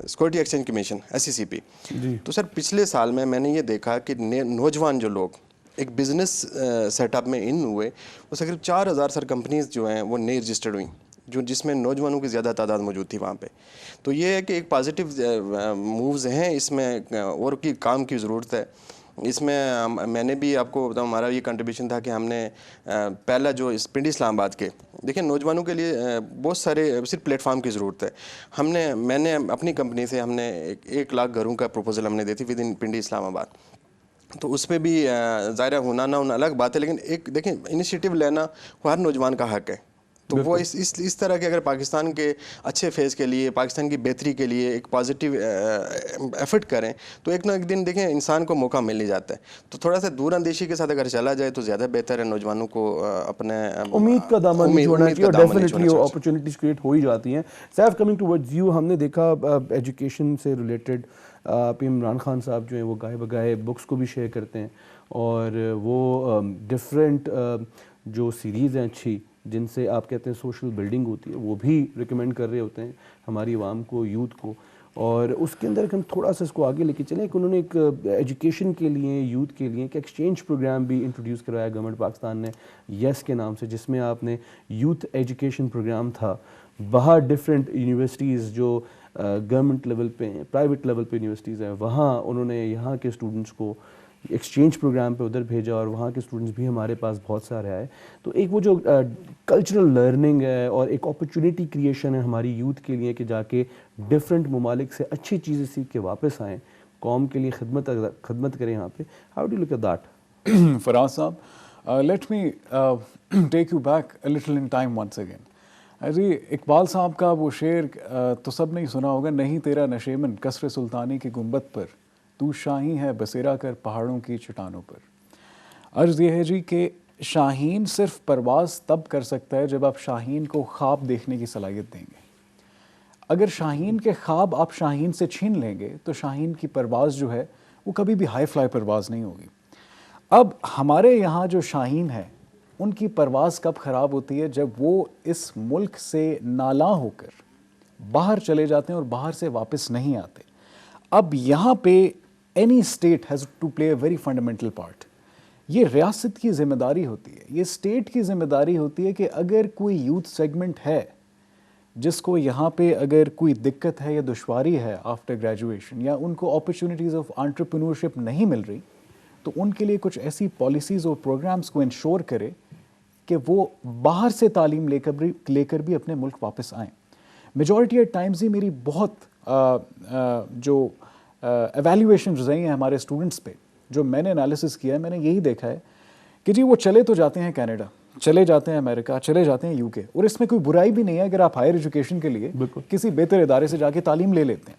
سیکورٹی ایکسچینج کمیشن SCCP، تو سر پچھلے سال میں نے یہ دیکھا کہ نوجوان جو لوگ ایک بزنس سیٹ اپ میں ان ہوئے، وہ تقریباً 4000 سر کمپنیز جو ہیں وہ نئی رجسٹرڈ ہوئیں، جس میں نوجوانوں کی زیادہ تعداد موجود تھی وہاں پہ. تو یہ ہے کہ ایک پازیٹیو مووز ہیں اس میں، اور کی کام کی ضرورت ہے. اس میں میں نے بھی آپ کو بتاؤں ہمارا یہ کنٹریبیوشن تھا کہ ہم نے پہلا جو اس پنڈی اسلام آباد کے دیکھیں نوجوانوں کے لیے بہت سارے صرف پلیٹ فارم کی ضرورت ہے. میں نے اپنی کمپنی سے ہم نے 1 لاکھ گھروں کا پروپوزل ہم نے دی تھی ود ان پنڈی اسلام آباد. تو اس پہ بھی ظاہرہ ہونا نہ ہونا الگ بات ہے، لیکن ایک دیکھیں انیشیٹو لینا وہ ہر نوجوان کا حق ہے. تو وہ اس طرح کے اگر پاکستان کے اچھے فیز کے لیے، پاکستان کی بہتری کے لیے ایک پازیٹیو ایفرٹ کریں، تو ایک نہ ایک دن دیکھیں انسان کو موقع مل ہی جاتا ہے. تو تھوڑا سا دور اندیشی کے ساتھ اگر چلا جائے تو زیادہ بہتر ہے. نوجوانوں کو اپنے امید کا دامن نہیں چھوڑنا چاہیے، اور ڈیفینیٹلی اپرچونیٹیز کریٹ ہو ہی جاتی ہیں. سیف کمنگ ٹوورڈز یو، ہم نے دیکھا ایجوکیشن سے related P M Imran Khan صاحب جو ہیں وہ گاہے بگاہے بکس کو بھی شیئر کرتے ہیں، اور وہ ڈفرینٹ جو سیریز ہیں اچھی جن سے آپ کہتے ہیں سوشل بلڈنگ ہوتی ہے، وہ بھی ریکمینڈ کر رہے ہوتے ہیں ہماری عوام کو، یوتھ کو. اور اس کے اندر ہم تھوڑا سا اس کو آگے لے کے چلیں کہ انہوں نے ایک ایجوکیشن کے لیے، یوتھ کے لیے ایک ایکسچینج پروگرام بھی انٹروڈیوس کرایا گورنمنٹ پاکستان نے یس کے نام سے، جس میں آپ نے یوتھ ایجوکیشن پروگرام تھا. باہر ڈفرینٹ یونیورسٹیز جو گورنمنٹ لیول پہ ہیں، پرائیویٹ لیول پہ یونیورسٹیز ہیں، وہاں انہوں نے یہاں کے اسٹوڈنٹس کو ایکسچینج پروگرام پہ ادھر بھیجا، اور وہاں کے اسٹوڈنٹس بھی ہمارے پاس بہت سارے آئے. تو ایک وہ جو کلچرل لرننگ ہے اور ایک اپرچونیٹی کریشن ہے ہماری یوتھ کے لیے کہ جا کے ڈفرینٹ ممالک سے اچھی چیزیں سیکھ کے واپس آئیں، قوم کے لیے خدمت کریں یہاں پہ. How do you look at that? Faraz sahab, let me take you back a little in time once again. جی اقبال صاحب کا وہ شعر تو سب نے ہی سنا ہوگا، نہیں تیرا نشیمن قصر سلطانی کی گنبد پر، تو شاہین ہے بسیرا کر پہاڑوں کی چٹانوں پر. عرض یہ ہے جی کہ شاہین صرف پرواز تب کر سکتا ہے جب آپ شاہین کو خواب دیکھنے کی صلاحیت دیں گے. اگر شاہین کے خواب آپ شاہین سے چھین لیں گے تو شاہین کی پرواز جو ہے وہ کبھی بھی ہائی فلائی پرواز نہیں ہوگی. اب ہمارے یہاں جو شاہین ہے ان کی پرواز کب خراب ہوتی ہے؟ جب وہ اس ملک سے نالاں ہو کر باہر چلے جاتے ہیں اور باہر سے واپس نہیں آتے. اب یہاں پہ any state has to play a very fundamental part. یہ ریاست کی ذمہ داری ہوتی ہے, یہ اسٹیٹ کی ذمہ داری ہوتی ہے کہ اگر کوئی یوتھ سیگمنٹ ہے جس کو یہاں پہ اگر کوئی دقت ہے یا دشواری ہے آفٹر گریجویشن, یا ان کو اپرچونیٹیز آف انٹرپرینورشپ نہیں مل رہی, تو ان کے لیے کچھ ایسی پالیسیز اور پروگرامز کو انشور کرے کہ وہ باہر سے تعلیم لے کر بھی اپنے ملک واپس آئیں. میجورٹی ایٹ ٹائمز ہی میری بہت جو ایویلیویشنز رہی ہیں ہمارے اسٹوڈنٹس پہ, جو میں نے انالیسس کیا ہے, میں نے یہی دیکھا ہے کہ جی وہ چلے تو جاتے ہیں کینیڈا, چلے جاتے ہیں امریکہ, چلے جاتے ہیں UK, اور اس میں کوئی برائی بھی نہیں ہے اگر آپ ہائر ایجوکیشن کے لیے کسی بہتر ادارے سے جا کے تعلیم لے لیتے ہیں.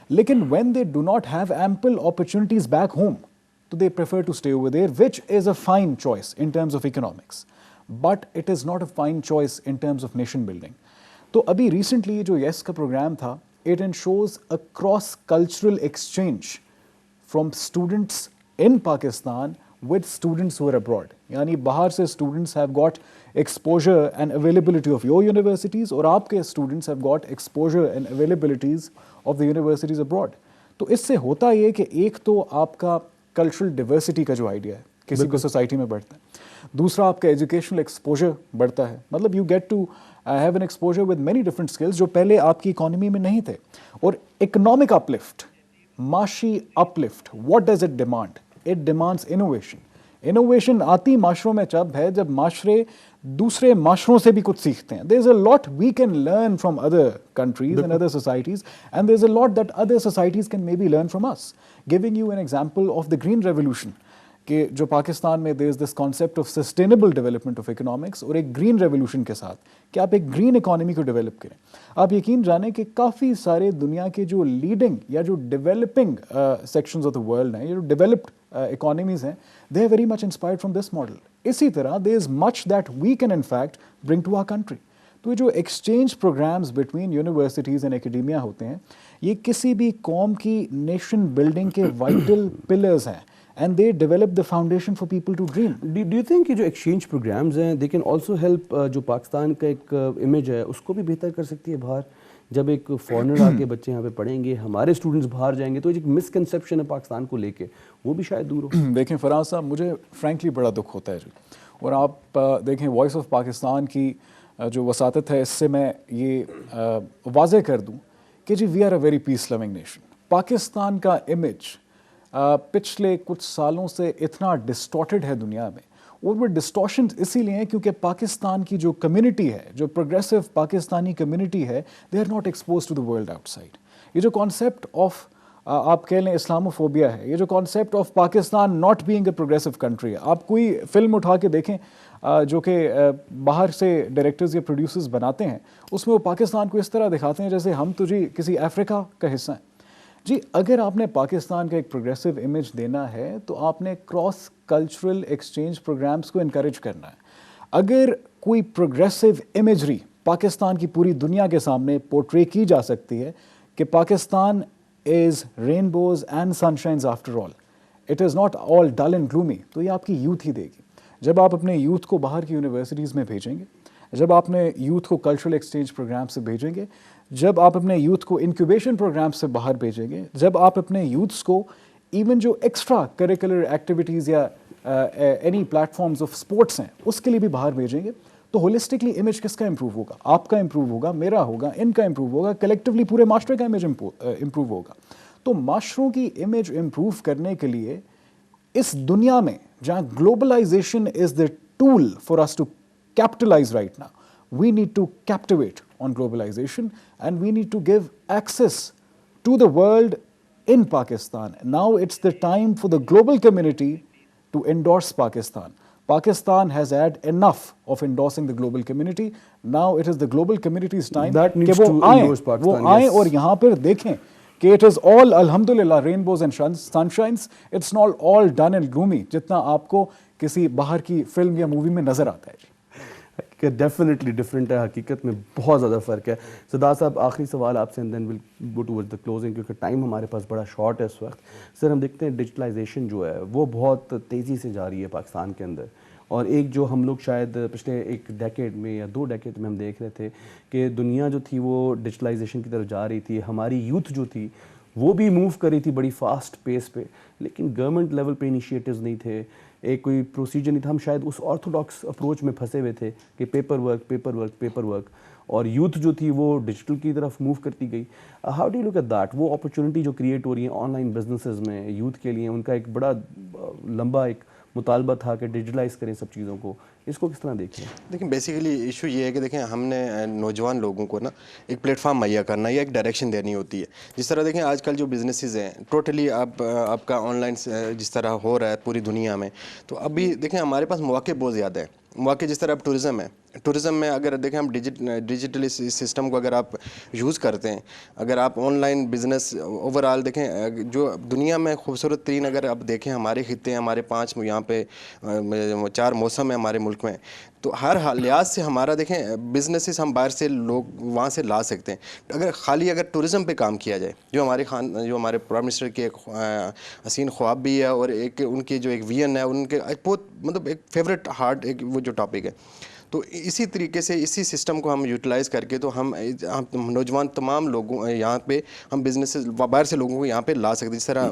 لیکن when they do not have ample opportunities back home, تو they prefer to stay over there, which is a fine choice in terms of economics, but it is not a fine choice in terms of nation building. تو ابھی recently جو YES کا programme تھا, it ensures a cross cultural exchange from students in Pakistan with students who are abroad. یعنی باہر سے students have got exposure and availability of your universities, اور آپ کے students have got exposure and availabilities of the universities abroad. تو اس سے ہوتا یہ کہ ایک تو آپ کا cultural diversity کا جو آئیڈیا ہے کسی بھی سوسائٹی میں بڑھتا ہے, دوسرا آپ کا ایجوکیشنل ایکسپوجر بڑھتا ہے, مطلب you get to have an exposure with many different skills جو پہلے آپ کی اکانومی میں نہیں تھے. اور economic uplift, معاشی uplift, what does it demand? It demands innovation. Innovation آتی معاشروں میں جب ہے جب معاشرے دوسرے معاشروں سے بھی کچھ سیکھتے ہیں. There is a lot we can learn from other countries and other societies, and there is a lot that other societies can may be learn from us. Giving you an example of the green revolution, کہ جو پاکستان میں there is this concept of sustainable development of economics, اور ایک green revolution کے ساتھ کہ آپ ایک گرین اکانومی کو ڈیولپ کریں. آپ یقین جانیں کہ کافی سارے دنیا کے جو لیڈنگ یا جو developing sections of the world ہیں, یا جو ڈیولپڈ اکانومیز ہیں, they are very much inspired from this model. اسی طرح there is much that we can in fact bring to our country. تو یہ جو exchange programmes between universities and academia ہوتے ہیں, یہ کسی بھی قوم کی نیشن بلڈنگ کے وائٹل پلرز ہیں, and they develop the foundation for people to dream. Do you think کہ جو ایکسچینج پروگرامز ہیں they can also help جو پاکستان کا ایک امیج ہے اس کو بھی بہتر کر سکتی ہے باہر؟ جب ایک فارنر آ کے بچے یہاں پہ پڑھیں گے, ہمارے اسٹوڈنٹس باہر جائیں گے, تو ایک مسکنسیپشن ہے پاکستان کو لے کے, وہ بھی شاید دور ہو. دیکھیں فراز صاحب, مجھے فرینکلی بڑا دکھ ہوتا ہے جی, اور آپ دیکھیں وائس آف پاکستان کی جو وساطت ہے, اس سے میں یہ واضح کر دوں کہ جی we are a very peace loving nation. Pakistan کا امیج پچھلے کچھ سالوں سے اتنا ڈسٹارٹڈ ہے دنیا میں, اور وہ ڈسٹورشن اسی لیے ہیں کیونکہ پاکستان کی جو کمیونٹی ہے, جو پروگریسو پاکستانی کمیونٹی ہے, they are not expose to the world outside. یہ جو کانسیپٹ آف آپ کہہ لیں اسلاموفوبیا ہے, یہ جو concept of Pakistan not being a progressive country ہے. آپ کوئی فلم اٹھا کے دیکھیں جو کہ باہر سے ڈائریکٹرز یا پروڈیوسرز بناتے ہیں, اس میں وہ پاکستان کو اس طرح دکھاتے ہیں جیسے ہم تو جی کسی افریقہ کا حصہ ہیں. جی اگر آپ نے پاکستان کا ایک پروگریسو امیج دینا ہے تو آپ نے کراس کلچرل ایکسچینج پروگرامز کو انکریج کرنا ہے. اگر کوئی پروگریسو امیجری پاکستان کی پوری دنیا کے سامنے پورٹری کی جا سکتی ہے کہ Pakistan is rainbows and sunshines after all, it is not all dull and gloomy, تو یہ آپ کی یوتھ ہی دے گی. جب آپ اپنے یوتھ کو باہر کی یونیورسٹیز میں بھیجیں گے, جب آپ اپنے یوتھ کو کلچرل ایکسچینج پروگرام سے بھیجیں گے, جب آپ اپنے یوتھ کو انکیوبیشن پروگرام سے باہر بھیجیں گے, جب آپ اپنے یوتھس کو ایون جو ایکسٹرا کریکولر ایکٹیویٹیز یا any platforms of sports ہیں اس کے لیے بھی باہر بھیجیں گے, تو ہولسٹکلی امیج کس کا امپروو ہوگا؟ آپ کا امپروو ہوگا, میرا ہوگا, ان کا امپروو ہوگا, کلیکٹیولی پورے معاشرے کا امیج امپروو ہوگا. تو معاشروں کی امیج امپروو کرنے کے لیے اس دنیا میں جہاں globalization is the tool for us to capitalize right now, we need to captivate on globalization and we need to give access to the world in Pakistan. Now it's the time for the global community to endorse Pakistan. Pakistan has had enough of endorsing the global community. Now it is the global community's time کہ وہ آئیں اور یہاں پر دیکھیں کہ it is all alhamdulillah rainbows and sunshines. It's not all done and gloomy جتنا آپ کو کسی باہر کی فلم یا مووی میں نظر آتا ہے. کہ ڈیفینیٹلی ڈفرینٹ ہے, حقیقت میں بہت زیادہ فرق ہے. سردار صاحب آخری سوال آپ سے and then will go toward the closing, کیونکہ ٹائم ہمارے پاس بڑا شارٹ ہے اس وقت. سر ہم دیکھتے ہیں ڈیجیٹلائزیشن جو ہے وہ بہت تیزی سے جاری ہے پاکستان کے اندر, اور ایک جو ہم لوگ شاید پچھلے ایک ڈیکیڈ میں یا 2 ڈیکیڈ میں ہم دیکھ رہے تھے کہ دنیا جو تھی وہ ڈیجیٹلائزیشن کی طرف جا رہی تھی, ہماری یوتھ جو تھی وہ بھی موو کر رہی تھی بڑی فاسٹ پیس پہ, لیکن گورنمنٹ لیول پہ انیشیٹوز نہیں تھے, ایک کوئی پروسیجر نہیں تھا. ہم شاید اس آرتھوڈاکس اپروچ میں پھنسے ہوئے تھے کہ پیپر ورک, اور یوتھ جو تھی وہ ڈیجیٹل کی طرف موو کرتی گئی. How do you look at that? وہ اپرچونٹی جو کریٹ ہو رہی ہیں آن لائن بزنسز میں یوتھ کے لیے, ان کا ایک بڑا لمبا ایک مطالبہ تھا کہ ڈیجیٹلائز کریں سب چیزوں کو, اس کو کس طرح دیکھیں؟ دیکھیں بیسیکلی ایشو یہ ہے کہ دیکھیں ہم نے نوجوان لوگوں کو نا ایک پلیٹ فارم مہیا کرنا یا ایک ڈائریکشن دینی ہوتی ہے. جس طرح دیکھیں آج کل جو بزنسز ہیں ٹوٹلی آپ کا آن لائن جس طرح ہو رہا ہے پوری دنیا میں, تو ابھی دیکھیں ہمارے پاس مواقع بہت زیادہ ہیں. مواقع جس طرح اب ٹورزم ہے, ٹورزم میں اگر دیکھیں ہم ڈیجیٹل سسٹم کو اگر آپ یوز کرتے ہیں, اگر آپ on line business over all دیکھیں, جو دنیا میں خوبصورت ترین اگر آپ دیکھیں ہمارے خطے ہیں, ہمارے 5 یہاں پہ 4 موسم ہیں ہمارے ملک میں, تو ہر لحاظ سے ہمارا دیکھیں بزنسز ہم باہر سے لوگ وہاں سے لا سکتے ہیں اگر ٹورزم پہ کام کیا جائے, جو ہمارے پرائم منسٹر کے ایک حسین خواب بھی ہے, اور ایک ان کی جو ایک ویژن ہے, ان کے بہت مطلب ایک فیوریٹ ہارٹ ایک وہ جو ٹاپک ہے. تو اسی طریقے سے اسی سسٹم کو ہم یوٹیلائز کر کے تو ہم نوجوان تمام لوگوں یہاں پہ ہم بزنسز باہر سے لوگوں کو یہاں پہ لا سکتے. جس طرح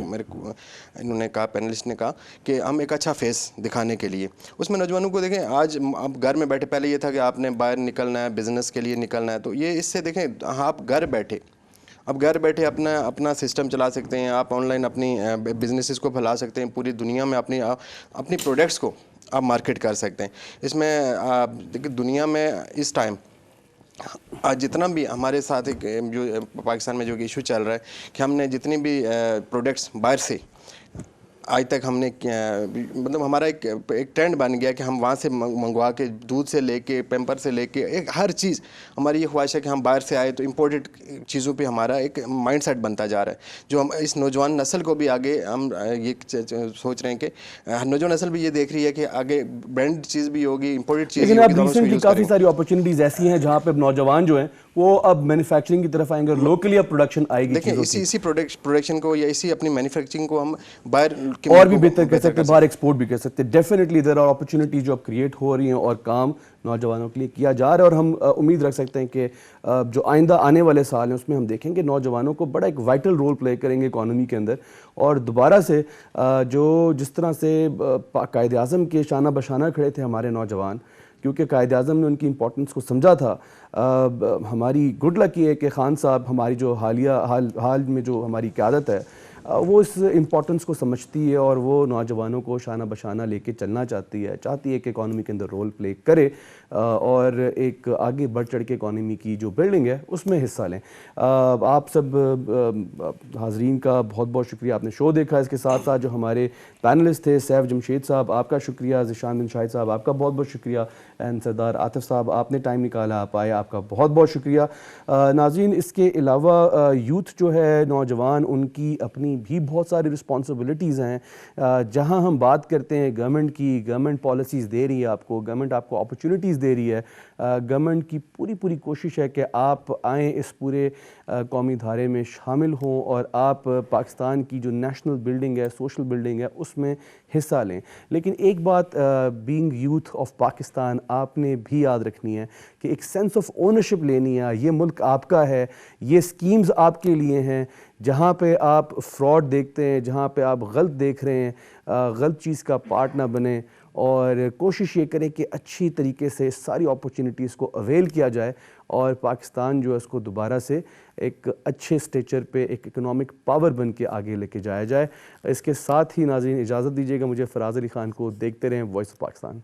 میرے کو انہوں نے کہا, پینلسٹ نے کہا کہ ہم ایک اچھا فیس دکھانے کے لیے اس میں نوجوانوں کو دیکھیں, آج آپ گھر میں بیٹھے, پہلے یہ تھا کہ آپ نے باہر نکلنا ہے بزنس کے لیے نکلنا ہے, تو یہ اس سے دیکھیں آپ گھر بیٹھے اپنا سسٹم چلا سکتے ہیں, آپ آن لائن اپنی بزنسز کو پھیلا سکتے ہیں پوری دنیا میں, اپنی پروڈکٹس کو آپ مارکیٹ کر سکتے ہیں. اس میں دیکھیں دنیا میں اس ٹائم آج جتنا بھی ہمارے ساتھ ایک جو پاکستان میں جو ایشو چل رہا ہے کہ ہم نے جتنی بھی پروڈکٹس باہر سے آج تک ہم نے مطلب ہمارا ایک ٹرینڈ بن گیا کہ ہم وہاں سے منگوا کے, دودھ سے لے کے پیمپر سے لے کے ایک ہر چیز ہماری یہ خواہش ہے کہ ہم باہر سے آئے تو امپورٹڈ چیزوں پہ ہمارا ایک مائنڈ سیٹ بنتا جا رہا ہے, جو ہم اس نوجوان نسل کو بھی آگے ہم یہ سوچ رہے ہیں کہ نوجوان نسل بھی یہ دیکھ رہی ہے کہ آگے برانڈ چیز بھی ہوگی, امپورٹڈ چیز لیکن ہوگی, اب تو ہم اس کو ریسنٹلی یوز کافی کریں گے. ساری اپرچونیٹیز ایسی ہیں جہاں پہ نوجوان جو ہیں وہ اب مینوفیکچرنگ کی طرف آئیں گے, لوکلی اب پروڈکشن آئے گی دیکھیں چیزوں کی, اسی پروڈکشن کو یا اسی اپنی مینوفیکچرنگ کو ہم باہر اور بھی بہتر کر سکتے ہیں, باہر ایکسپورٹ بھی کر سکتے ہیں. ڈیفینیٹلی دیر آر اپرچونیٹیز جو اب کریٹ ہو رہی ہیں اور کام نوجوانوں کے لیے کیا جا رہا ہے, اور ہم امید رکھ سکتے ہیں کہ جو آئندہ آنے والے سال ہیں اس میں ہم دیکھیں کہ نوجوانوں کو بڑا ایک وائٹل رول پلے کریں گے اکانومی کے اندر, اور دوبارہ سے جو جس طرح سے قائد اعظم کے شانہ بشانہ کھڑے تھے ہمارے نوجوان, کیونکہ قائد اعظم نے ان کی امپورٹنس کو سمجھا تھا. ہماری گڈ لک یہ ہے کہ خان صاحب ہماری جو حال میں جو ہماری قیادت ہے وہ اس امپورٹنس کو سمجھتی ہے, اور وہ نوجوانوں کو شانہ بشانہ لے کے چلنا چاہتی ہے کہ اکانومی کے اندر رول پلے کرے اور ایک آگے بڑھ چڑھ کے اکانومی کی جو بلڈنگ ہے اس میں حصہ لیں. آپ سب حاضرین کا بہت بہت شکریہ, آپ نے شو دیکھا. اس کے ساتھ ساتھ جو ہمارے پینلسٹ تھے, سیف جمشید صاحب آپ کا شکریہ, ذیشان بن شاہد صاحب آپ کا بہت بہت شکریہ, اینڈ سردار عاطف صاحب آپ نے ٹائم نکالا, آپ آئے, آپ کا بہت بہت شکریہ. ناظرین اس کے علاوہ یوتھ جو ہے, نوجوان, ان کی اپنی بھی بہت ساری رسپانسبلٹیز ہیں. جہاں ہم بات کرتے ہیں گورنمنٹ کی, گورنمنٹ پالیسیز دے رہی ہے آپ کو, گورنمنٹ آپ کو اپرچونیٹیز دے رہی ہے, گورنمنٹ کی پوری کوشش ہے کہ آپ آئیں اس پورے قومی دھارے میں شامل ہوں اور آپ پاکستان کی جو نیشنل بلڈنگ ہے, سوشل بلڈنگ ہے, اس میں حصہ لیں. لیکن ایک بات بینگ یوتھ آف پاکستان آپ نے بھی یاد رکھنی ہے کہ ایک سینس آف اونرشپ لینی ہے. یہ ملک آپ کا ہے, یہ سکیمز آپ کے لیے ہیں. جہاں پہ آپ فراڈ دیکھتے ہیں, جہاں پہ آپ غلط دیکھ رہے ہیں, غلط چیز کا پارٹ نہ بنیں, اور کوشش یہ کریں کہ اچھی طریقے سے ساری اپرچونیٹیز کو اویل کیا جائے اور پاکستان جو ہے اس کو دوبارہ سے ایک اچھے سٹیچر پہ ایک اکنامک پاور بن کے آگے لے کے جایا جائے. اس کے ساتھ ہی ناظرین اجازت دیجیے گا مجھے فراز علی خان کو. دیکھتے رہیں وائس آف پاکستان.